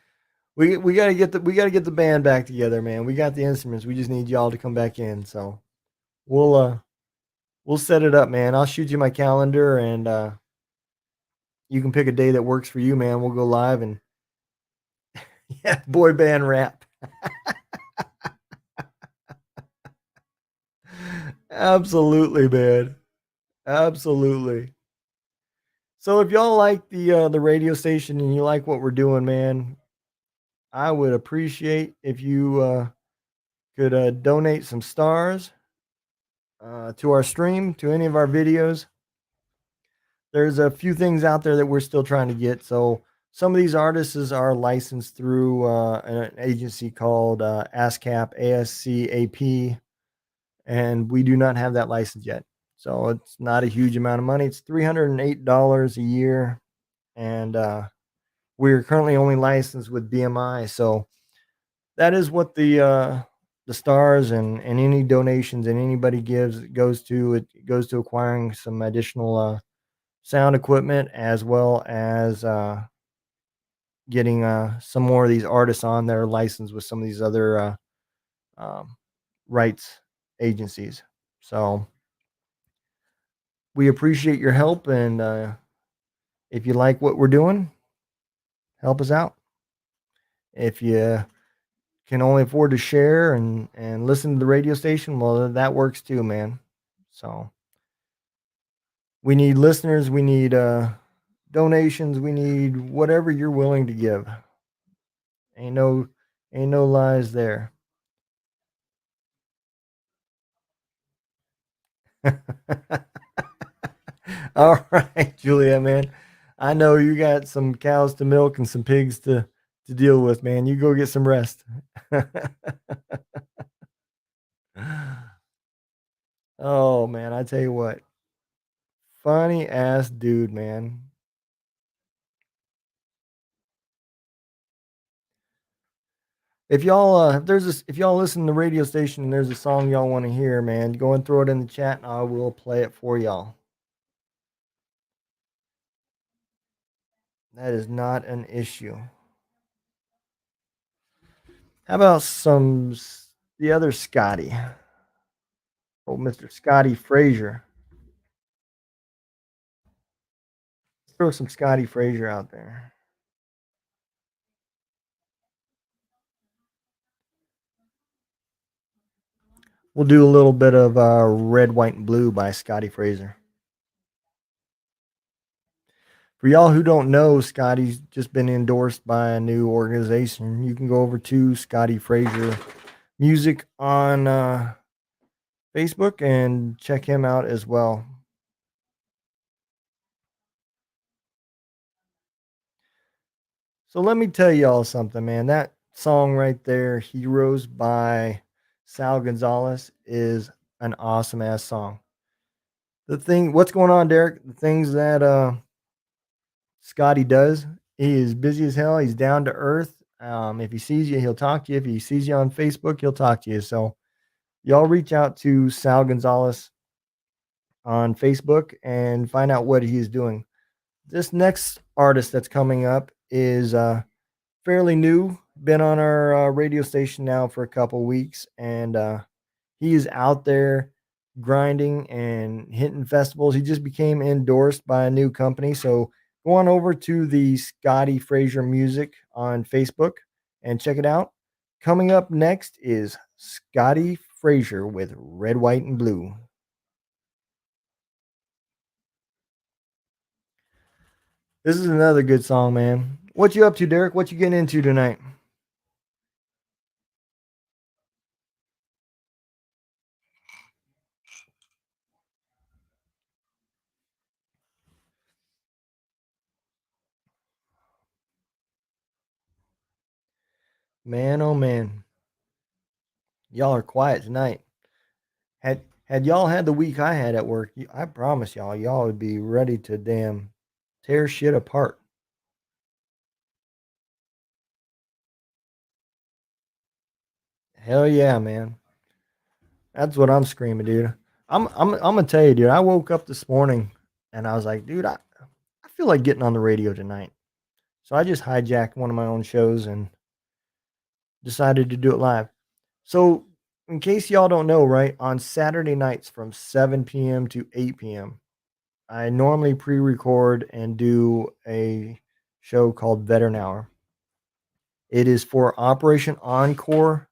We gotta get the band back together, man. We got the instruments. We just need y'all to come back in. So we'll uh we'll set it up, man. I'll shoot you my calendar and you can pick a day that works for you, man. We'll go live and yeah, boy band rap. Absolutely, man. Absolutely. So if y'all like the radio station and you like what we're doing, man, I would appreciate if you could donate some stars to our stream, to any of our videos. There's a few things out there that we're still trying to get. So some of these artists are licensed through an agency called ASCAP, ASCAP, and we do not have that license yet. So it's not a huge amount of money. It's $308 a year, and we're currently only licensed with BMI. So that is what the stars and any donations and anybody gives goes to. It goes to acquiring some additional sound equipment as well as getting some more of these artists on their license with some of these other um, rights agencies. So we appreciate your help, and if you like what we're doing, help us out. If you can only afford to share and listen to the radio station, well, that works too, man. So we need listeners, we need donations, we need whatever you're willing to give. Ain't no ain't no lies there. All right, Julia, man. I know you got some cows to milk and some pigs to deal with, man. You go get some rest. Oh man, I tell you what, funny ass dude, man. If y'all listen to the radio station and there's a song y'all want to hear, man, go and throw it in the chat and I will play it for y'all. That is not an issue. How about the other Scotty? Oh, Mr. Scotty Frazier. Throw some Scotty Frazier out there. We'll do a little bit of Red, White, and Blue by Scotty Fraser. For y'all who don't know, Scotty's just been endorsed by a new organization. You can go over to Scotty Fraser Music on Facebook and check him out as well. So let me tell y'all something, man. That song right there, Heroes by Sal Gonzalez, is an awesome ass song. What's going on, Derek? The things that Scotty does, he is busy as hell. He's down to earth. If he sees you, he'll talk to you. If he sees you on Facebook, he'll talk to you. So y'all reach out to Sal Gonzalez on Facebook and find out what he's doing. This next artist that's coming up is fairly new. Been on our radio station now for a couple weeks, and he is out there grinding and hitting festivals. He just became endorsed by a new company. So go on over to the Scotty Fraser Music on Facebook and check it out. Coming up next is Scotty Fraser with Red, White, and Blue. This is another good song, man. What you up to, Derek? What you getting into tonight? Man, oh man, y'all are quiet tonight. Had y'all had the week I had at work, I promise y'all would be ready to damn tear shit apart. Hell yeah, man. That's what I'm screaming, dude. I'm gonna tell you, dude. I woke up this morning and I was like, dude, I feel like getting on the radio tonight. So I just hijacked one of my own shows and decided to do it live. So in case y'all don't know, right, on Saturday nights from 7 p.m. to 8 p.m., I normally pre-record and do a show called Veteran Hour. It is for Operation Encore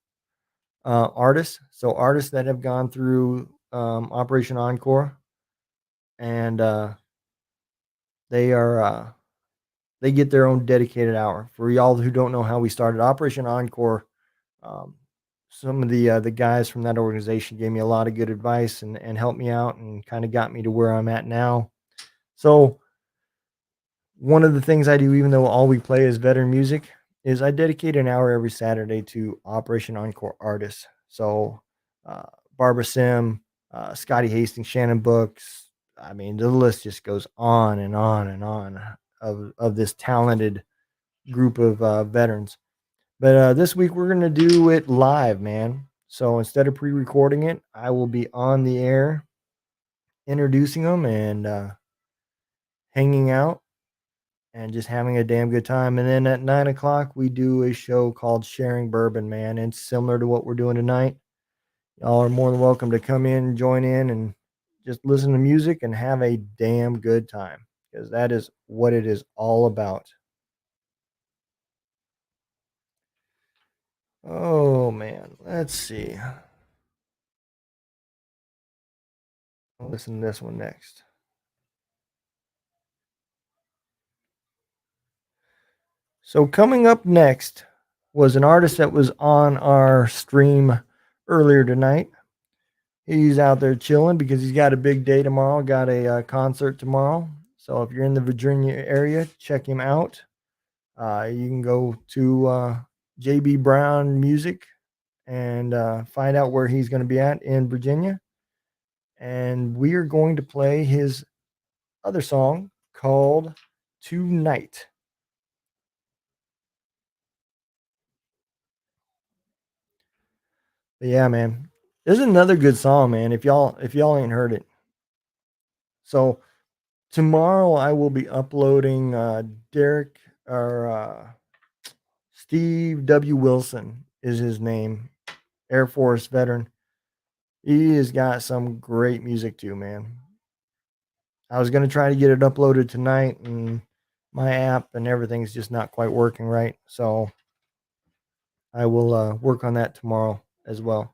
artists, so artists that have gone through Operation Encore, and they are they get their own dedicated hour. For y'all who don't know how we started Operation Encore, um, some of the guys from that organization gave me a lot of good advice and helped me out and kind of got me to where I'm at now. So one of the things I do, even though all we play is veteran music, is I dedicate an hour every Saturday to Operation Encore artists. So, uh, Barbara Sim, Scotty Hastings, Shannon Books. I mean, the list just goes on and on and on of this talented group of veterans. But this week we're gonna do it live, man. So instead of pre-recording it, I will be on the air introducing them and hanging out and just having a damn good time. And then at 9 o'clock, we do a show called Sharing Bourbon, man. And it's similar to what we're doing tonight. Y'all are more than welcome to come in, join in, and just listen to music and have a damn good time because that is what it is all about. Oh, man. Let's see. I'll listen to this one next. So, coming up next was an artist that was on our stream earlier tonight. He's out there chilling because he's got a big day tomorrow, got a, concert tomorrow. So if you're in the Virginia area, check him out. You can go to, JB Brown Music and, find out where he's gonna be at in Virginia, and we are going to play his other song called "Tonight." But yeah, man. This is another good song, man, if y'all ain't heard it. So, tomorrow I will be uploading, Derek or, Steve W. Wilson is his name, Air Force veteran. He has got some great music too, man. I was gonna try to get it uploaded tonight, and my app and everything's just not quite working right, so I will, work on that tomorrow as well.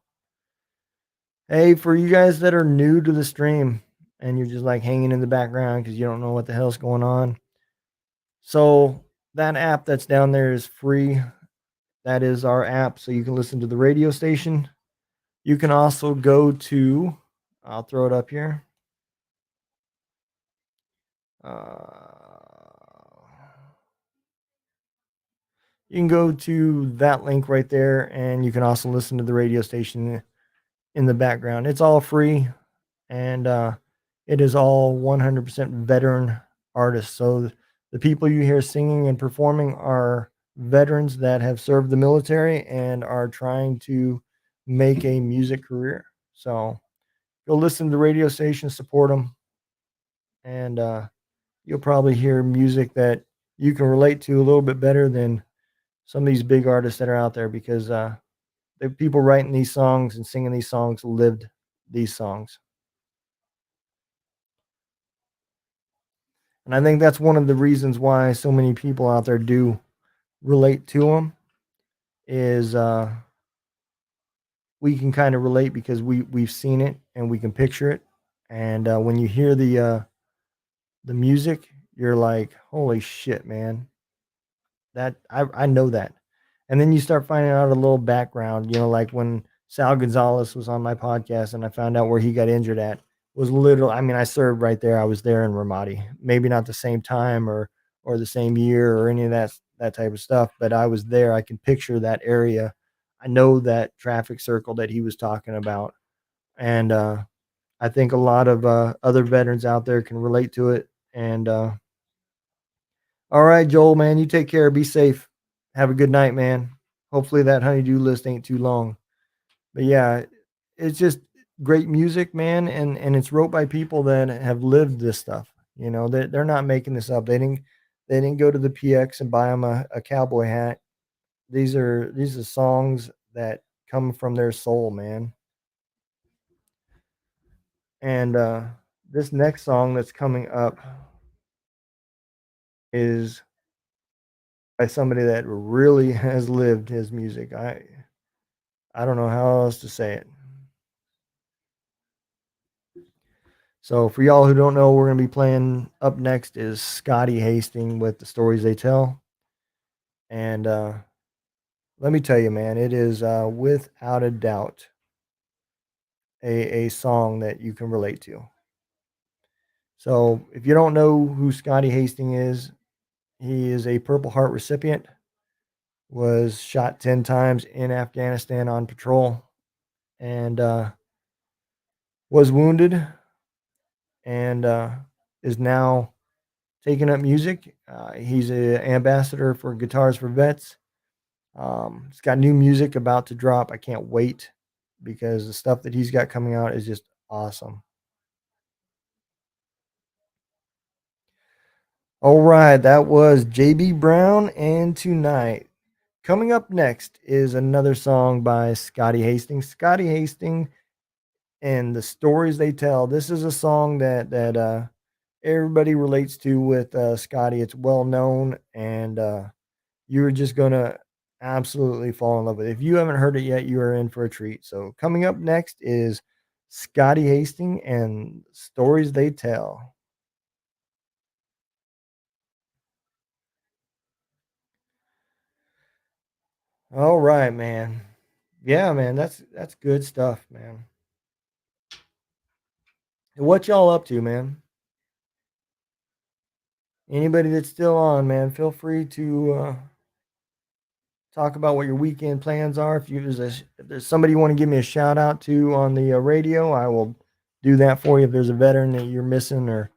Hey, for you guys that are new to the stream and you're just, like, hanging in the background because you don't know what the hell's going on, so that app that's down there is free. That is our app, so you can listen to the radio station. You can also go to I'll throw it up here. Uh, you can go to that link right there, and you can also listen to the radio station in the background. It's all free, and it is all 100% veteran artists. So the people you hear singing and performing are veterans that have served the military and are trying to make a music career. So go listen to the radio station, support them, and you'll probably hear music that you can relate to a little bit better than some of these big artists that are out there because the people writing these songs and singing these songs lived these songs. And I think that's one of the reasons why so many people out there do relate to them is we can kind of relate because we've seen it and we can picture it. And when you hear the music, you're like, holy shit, man, that I know that. And then you start finding out a little background, like when Sal Gonzalez was on my podcast and I found out where he got injured at was literally, I mean, I served right there. I was there in Ramadi. Maybe not the same time or the same year or any of that type of stuff, but I was there. I can picture that area. I know that traffic circle that he was talking about. And I think a lot of other veterans out there can relate to it. And all right, Joel, man, you take care. Be safe. Have a good night, man. Hopefully that honeydew list ain't too long. But yeah, it's just great music, man, and it's wrote by people that have lived this stuff. They're not making this up. They didn't go to the PX and buy them a cowboy hat. These are songs that come from their soul, man. And this next song that's coming up is by somebody that really has lived his music. I don't know how else to say it. So for y'all who don't know, we're gonna be playing up next is Scotty Hastings with the stories they tell. And let me tell you, man, it is without a doubt a song that you can relate to. So if you don't know who Scotty Hastings is, he is a Purple Heart recipient, was shot 10 times in Afghanistan on patrol, and was wounded, and is now taking up music. He's an ambassador for Guitars for Vets. He's got new music about to drop. I can't wait because the stuff that he's got coming out is just awesome. All right, that was JB Brown and Tonight. Coming up next is another song by Scotty Hastings. Scotty Hastings and the stories they tell. This is a song that everybody relates to with Scotty. It's well known, and you're just gonna absolutely fall in love with it. If you haven't heard it yet, you are in for a treat. So coming up next is Scotty Hastings and stories they tell. All right, man. Yeah, man, that's good stuff, man. What y'all up to, man? Anybody that's still on, man, feel free to talk about what your weekend plans are. If there's somebody you want to give me a shout out to on the radio, I will do that for you. If there's a veteran that you're missing or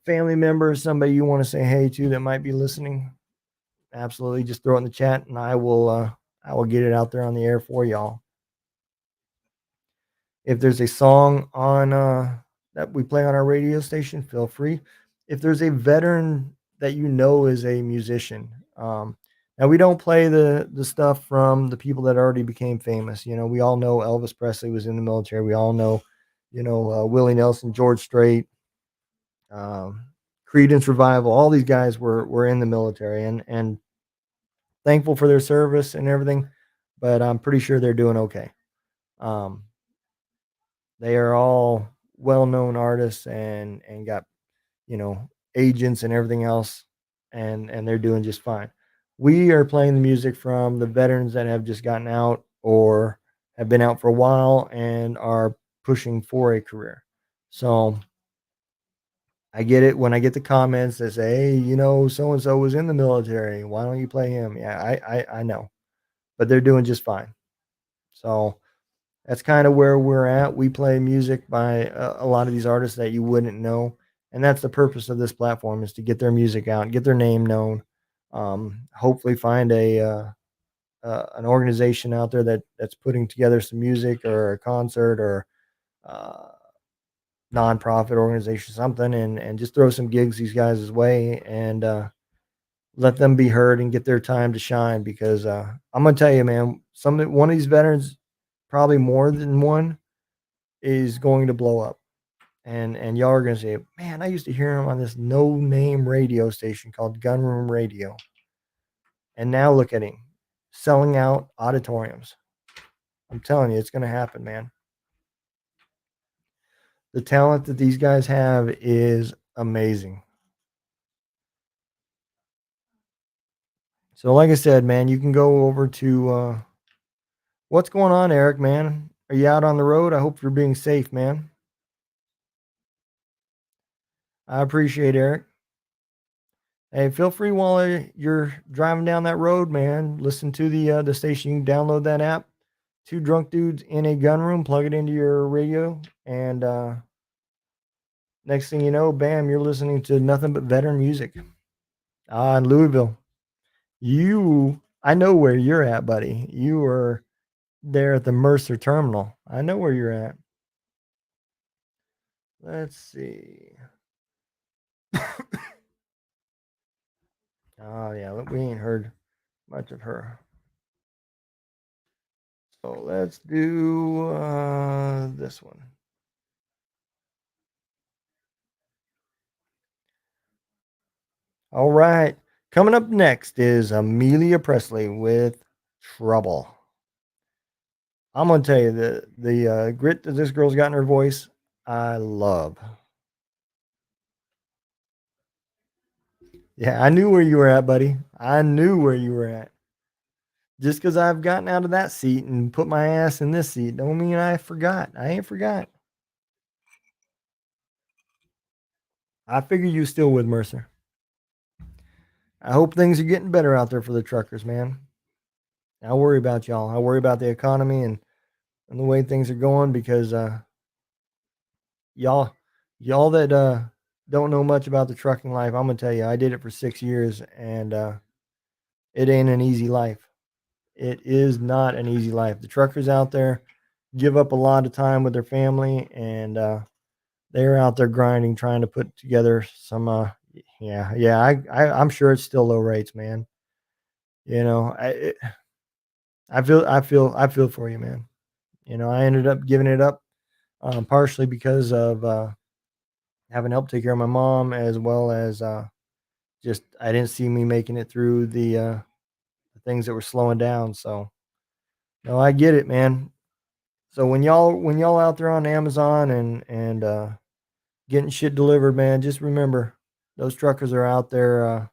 family member, somebody you want to say hey to that might be listening, absolutely just throw it in the chat and I will get it out there on the air for y'all. If there's a song on that we play on our radio station, feel free. If there's a veteran that you know is a musician, now we don't play the stuff from the people that already became famous. You know, we all know Elvis Presley was in the military. We all know, Willie Nelson, George Strait, um, Creedence Revival. All these guys were in the military, and thankful for their service and everything. But I'm pretty sure they're doing okay. Um, they are all well-known artists and got, agents and everything else, and they're doing just fine. We are playing the music from the veterans that have just gotten out or have been out for a while and are pushing for a career. So I get it when I get the comments that say, "Hey, so and so was in the military. Why don't you play him?" Yeah, I know, but they're doing just fine. So that's kinda where we're at. We play music by a lot of these artists that you wouldn't know, and that's the purpose of this platform is to get their music out, get their name known, hopefully find an organization out there that's putting together some music or a concert or, uh, nonprofit organization, something, and just throw some gigs these guys' way and, let them be heard and get their time to shine because, I'm gonna tell you, man, one of these veterans, probably more than one, is going to blow up. And y'all are gonna say, "Man, I used to hear him on this no-name radio station called Gunroom Radio, and now look at him, selling out auditoriums." I'm telling you, it's gonna happen, man. The talent that these guys have is amazing. So, like I said, man, you can go over to, what's going on, Eric, man? Are you out on the road? I hope you're being safe, man. I appreciate Eric. Hey, feel free while you're driving down that road, man. Listen to the station. You can download that app. Two drunk dudes in a gun room. Plug it into your radio, and next thing you know, bam, you're listening to nothing but veteran music. In Louisville, I know where you're at, buddy. You are there at the Mercer Terminal. I know where you're at. Let's see. Oh yeah, we ain't heard much of her. So let's do this one. All right. Coming up next is Amelia Presley with Trouble. I'm gonna tell you the grit that this girl's got in her voice, I love. Yeah, I knew where you were at, buddy. I knew where you were at. Just because I've gotten out of that seat and put my ass in this seat don't mean I forgot. I ain't forgot. I figure you still with Mercer. I hope things are getting better out there for the truckers, man. I worry about y'all. I worry about the economy and the way things are going because y'all y'all that don't know much about the trucking life, I'm gonna tell you, I did it for 6 years and it ain't an easy life. It is not an easy life. The truckers out there give up a lot of time with their family and they're out there grinding, trying to put together some yeah, I'm sure it's still low rates, man. You know, I feel for you, man. I ended up giving it up partially because of having help take care of my mom as well as just I didn't see me making it through the things that were slowing down. So no, I get it, man. So when y'all out there on Amazon and getting shit delivered, man, just remember those truckers are out there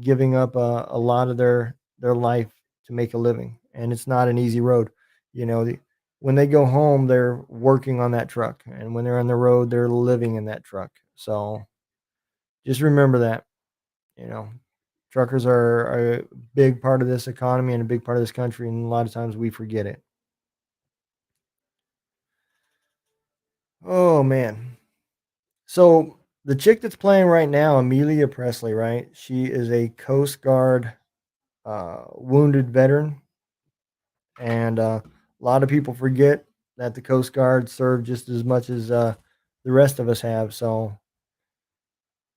giving up a lot of their life to make a living, and it's not an easy road. You know, when they go home, they're working on that truck, and when they're on the road, they're living in that truck. So just remember that, you know, truckers are a big part of this economy and a big part of this country, and a lot of times we forget it. Oh man. So the chick that's playing right now, Amelia Presley, right? She is a Coast Guard wounded veteran, and a lot of people forget that the Coast Guard served just as much as the rest of us have. So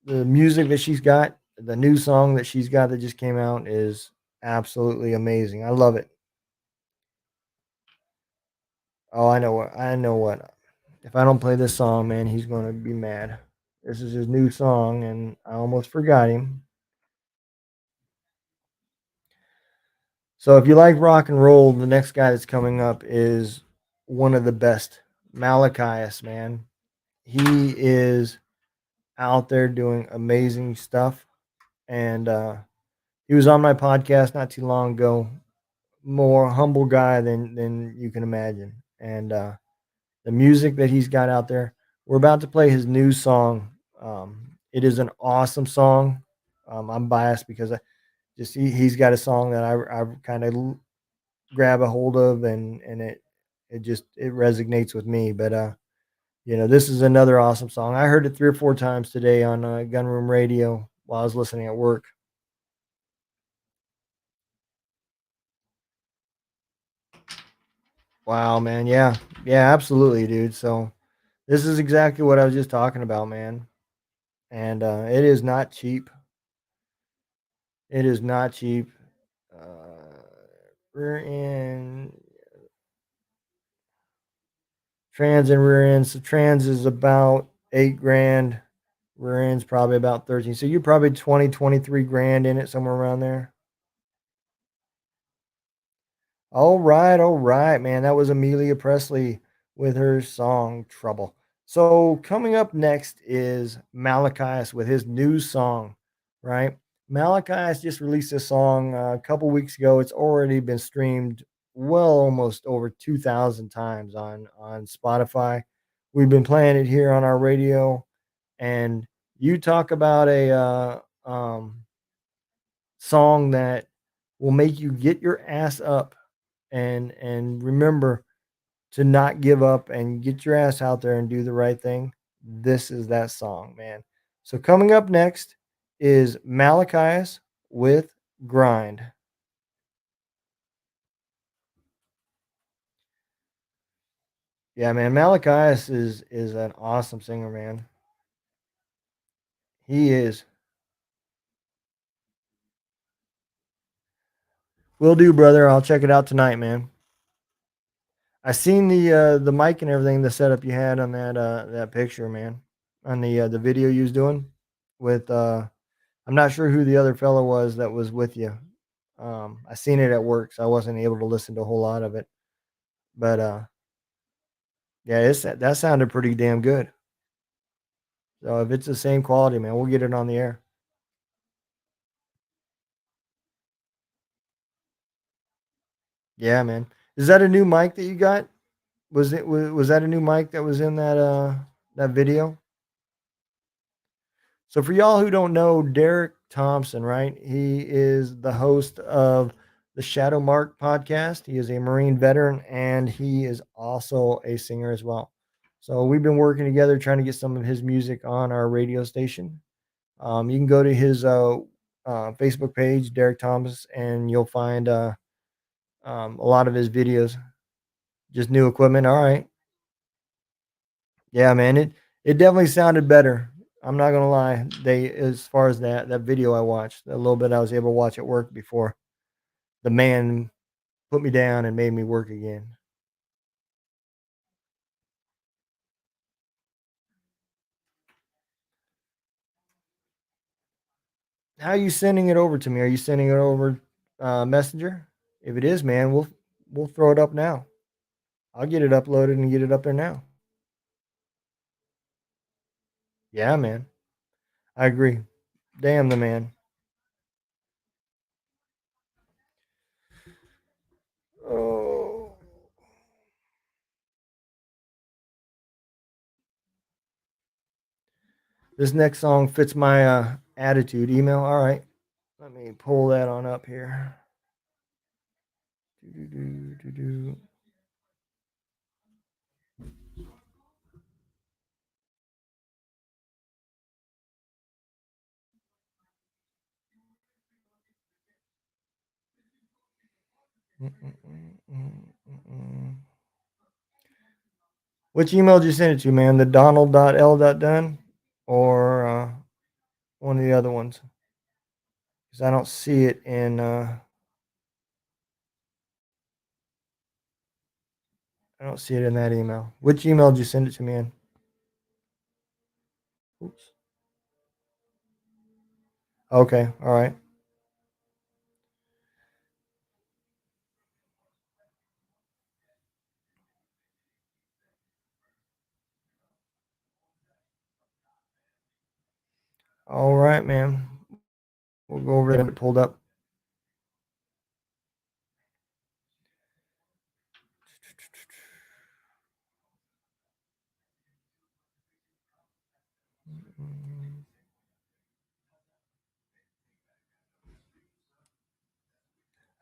the music that she's got, the new song that she's got that just came out is absolutely amazing. I love it. Oh, I know what. I know what. If I don't play this song, man, he's gonna be mad. This is his new song, and I almost forgot him. So if you like rock and roll, the next guy that's coming up is one of the best, Malachias, man. He is out there doing amazing stuff, and he was on my podcast not too long ago. More humble guy than you can imagine, and the music that he's got out there. We're about to play his new song. It is an awesome song. I'm biased because he's got a song that I kind of grab a hold of, and it resonates with me. But this is another awesome song. I heard it 3 or 4 times today on Gun Room Radio while I was listening at work. Wow, man. Yeah. Yeah, absolutely, dude. So this is exactly what I was just talking about, man. And it is not cheap. It is not cheap. Rear end, trans and rear end. So trans is about 8 grand. Rear end's probably about 13. So you're probably 20, 23 grand in it, somewhere around there. All right, man. That was Amelia Presley with her song Trouble. So coming up next is Malachias with his new song, right? Malachias just released a song a couple weeks ago. It's already been streamed well almost over 2,000 times on Spotify. We've been playing it here on our radio, and you talk about a song that will make you get your ass up and remember to not give up and get your ass out there and do the right thing. This is that song, man. So coming up next is Malachias with Grind. Yeah, man, Malachias is an awesome singer, man. He is. Will do, brother. I'll check it out tonight, man. I seen the mic and everything, the setup you had on that picture, man. On the video you was doing with I'm not sure who the other fellow was that was with you. I seen it at work, so I wasn't able to listen to a whole lot of it. But yeah, that sounded pretty damn good. So if it's the same quality, man, we'll get it on the air. Yeah, man. Is that a new mic that you got? Was that a new mic that was in that video? So for y'all who don't know Derek Thompson, right? He is the host of the Shadow Mark podcast. He is a Marine veteran and he is also a singer as well. So we've been working together trying to get some of his music on our radio station. You can go to his Facebook page, Derek Thomas, and you'll find a lot of his videos. Just new equipment. All right. Yeah, man. It definitely sounded better. I'm not gonna lie. They as far as that video I watched, a little bit I was able to watch at work before the man put me down and made me work again. How are you sending it over to me? Are you sending it over Messenger? If it is, man, we'll throw it up now. I'll get it uploaded and get it up there now. Yeah, man. I agree. Damn the man. Oh. This next song fits my attitude. Email. All right. Let me pull that on up here. Do-do-do-do-do. Mm-mm-mm-mm-mm. Which email did you send it to, man? The Donald.L.Dunn or one of the other ones? Because I don't see it in. I don't see it in that email. Which email did you send it to me in? Oops. Okay. All right. All right, man. We'll go over it pulled up.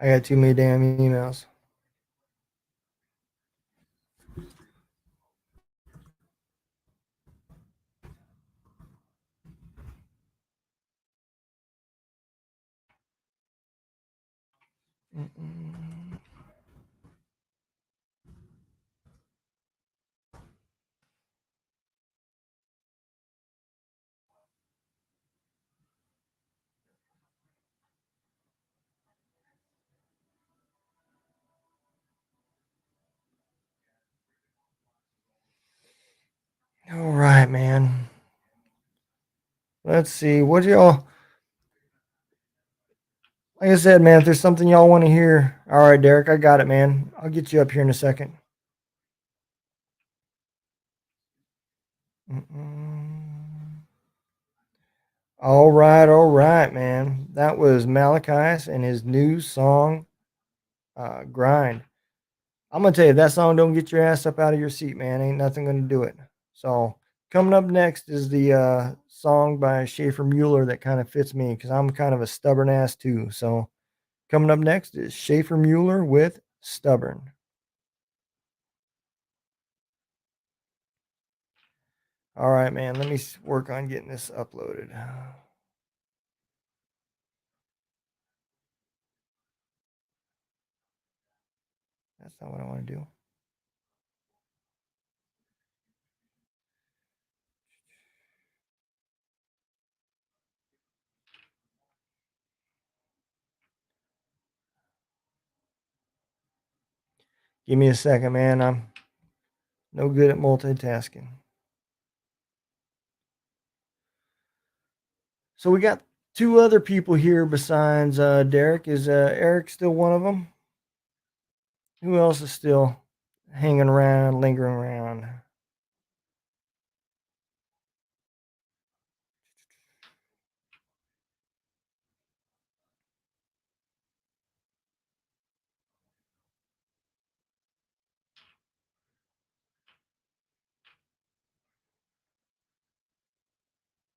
I got too many damn emails. All right, man. Let's see. What y'all? Like I said, man, if there's something y'all want to hear, all right, Derek, I got it, man. I'll get you up here in a second. All right, man. That was Malachi's and his new song, "Grind." I'm gonna tell you, if that song don't get your ass up out of your seat, man, ain't nothing gonna do it. So coming up next is the song by Schaefer Mueller that kind of fits me because I'm kind of a stubborn ass too. So coming up next is Schaefer Mueller with "Stubborn." All right, man. Let me work on getting this uploaded. That's not what I want to do. Give me a second, man. I'm no good at multitasking. So we got two other people here besides Derek. Is Eric still one of them? Who else is still hanging around, lingering around?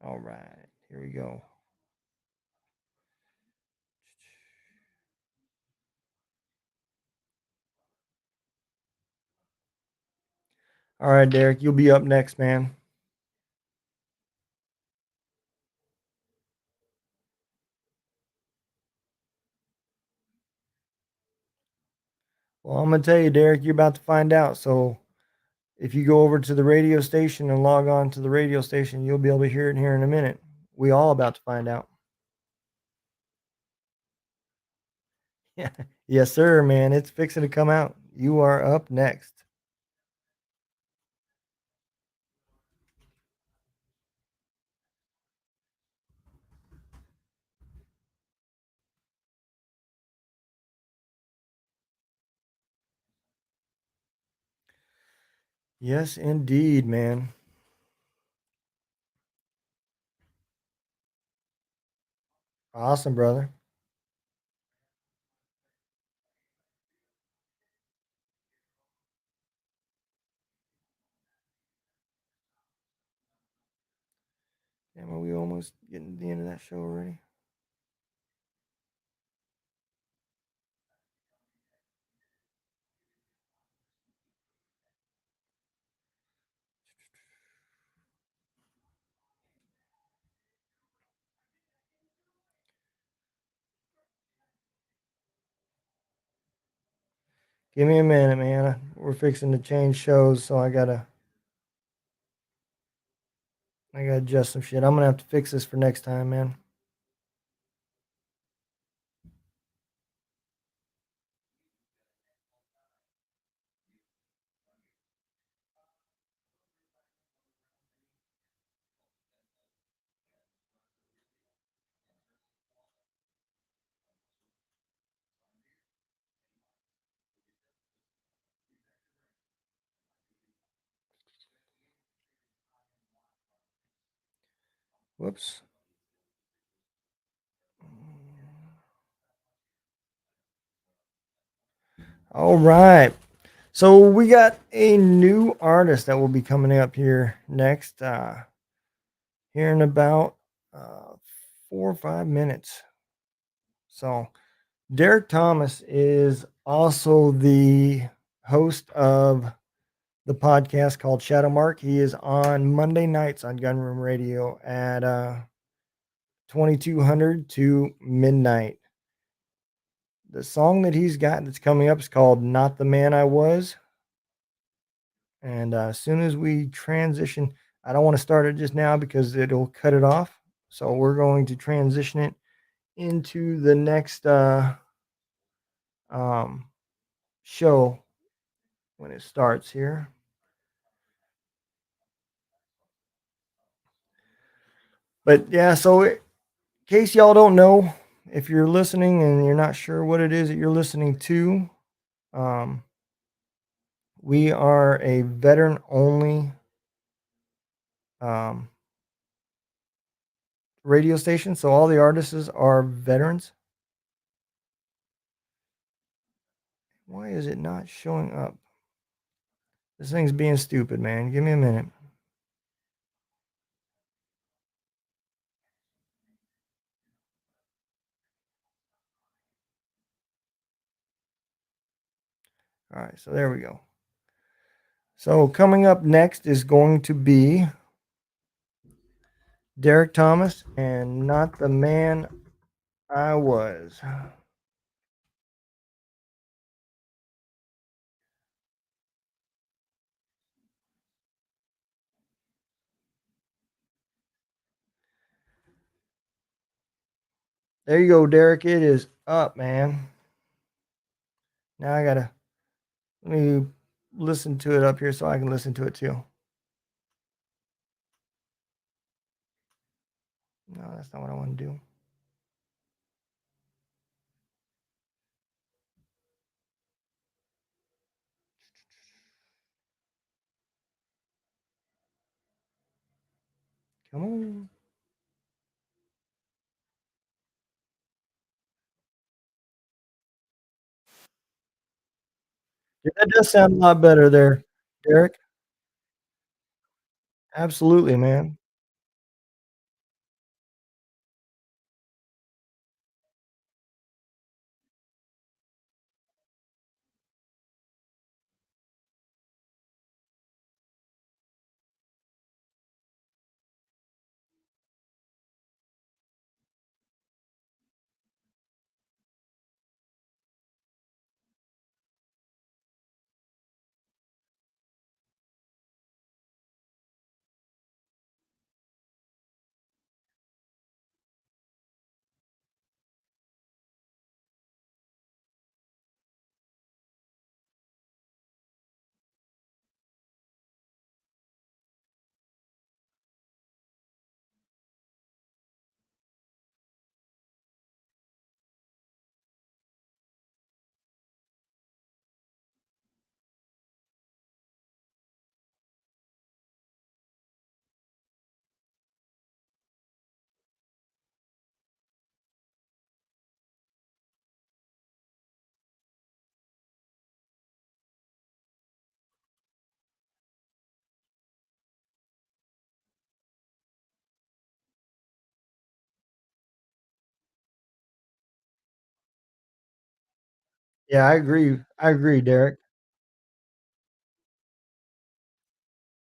All right, here we go. All right, Derek, you'll be up next, man. Well, I'm gonna tell you, Derek, you're about to find out. So if you go over to the radio station and log on to the radio station, you'll be able to hear it here in a minute. We all about to find out. Yeah. Yes, sir, man. It's fixing to come out. You are up next. Yes, indeed, man. Awesome, brother. Damn, are we almost getting to the end of that show already? Give me a minute, man. We're fixing to change shows, so I gotta adjust some shit. I'm gonna have to fix this for next time, man. Whoops. All right. So we got a new artist that will be coming up here next, here in about uh, 4 or 5 minutes. So Derek Thomas is also the host of the podcast called Shadow Mark. He is on Monday nights on Gunroom Radio at 2200 to midnight. The song that he's got that's coming up is called Not the Man I Was. And as soon as we transition, I don't want to start it just now because it'll cut it off. So we're going to transition it into the next um, show when it starts here. But yeah, so in case y'all don't know, if you're listening and you're not sure what it is that you're listening to, um, we are a veteran only um, radio station. So all the artists are veterans. Why is it not showing up? This thing's being stupid, man. Give me a minute. All right, so there we go. So coming up next is going to be Derek Thomas and Not the Man I Was. There you go, Derek. It is up, man. Now I gotta let me listen to it up here so I can listen to it too. No, that's not what I want to do. Come on. Yeah, that does sound a lot better there, Derek. Absolutely, man. Yeah, I agree, Derek.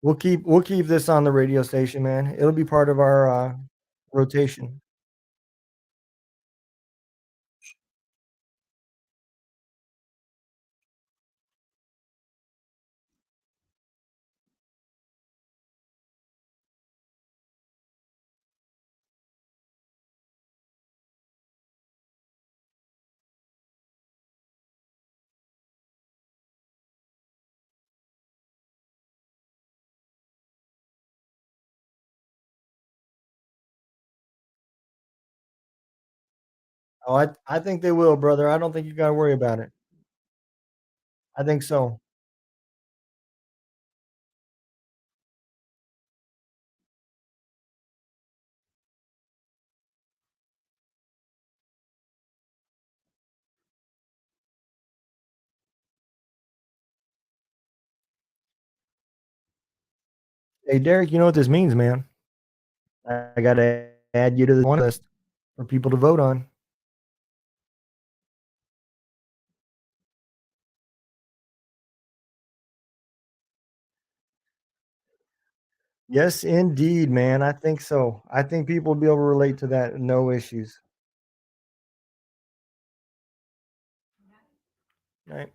We'll keep this on the radio station, man. It'll be part of our, rotation. Oh, I think they will, brother. I don't think you gotta worry about it. I think so. Hey, Derek, you know what this means, man? I gotta add you to the one list for people to vote on. Yes, indeed, man. I think so. I think people will be able to relate to that, no issues. Right.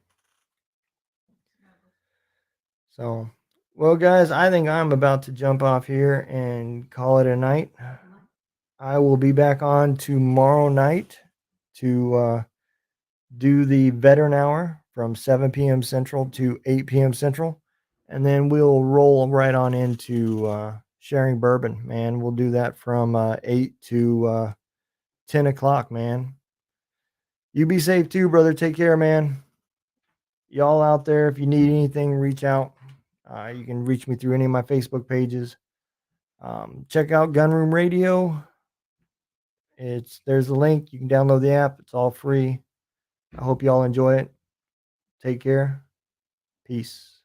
So, well, guys, I think I'm about to jump off here and call it a night. I will be back on tomorrow night to do the veteran hour from 7 p.m. Central to 8 p.m. Central. And then we'll roll right on into sharing bourbon, man. We'll do that from 8 to 10 o'clock, man. You be safe too, brother. Take care, man. Y'all out there, if you need anything, reach out. You can reach me through any of my Facebook pages. Check out Gunroom Radio. There's a link. You can download the app. It's all free. I hope y'all enjoy it. Take care. Peace.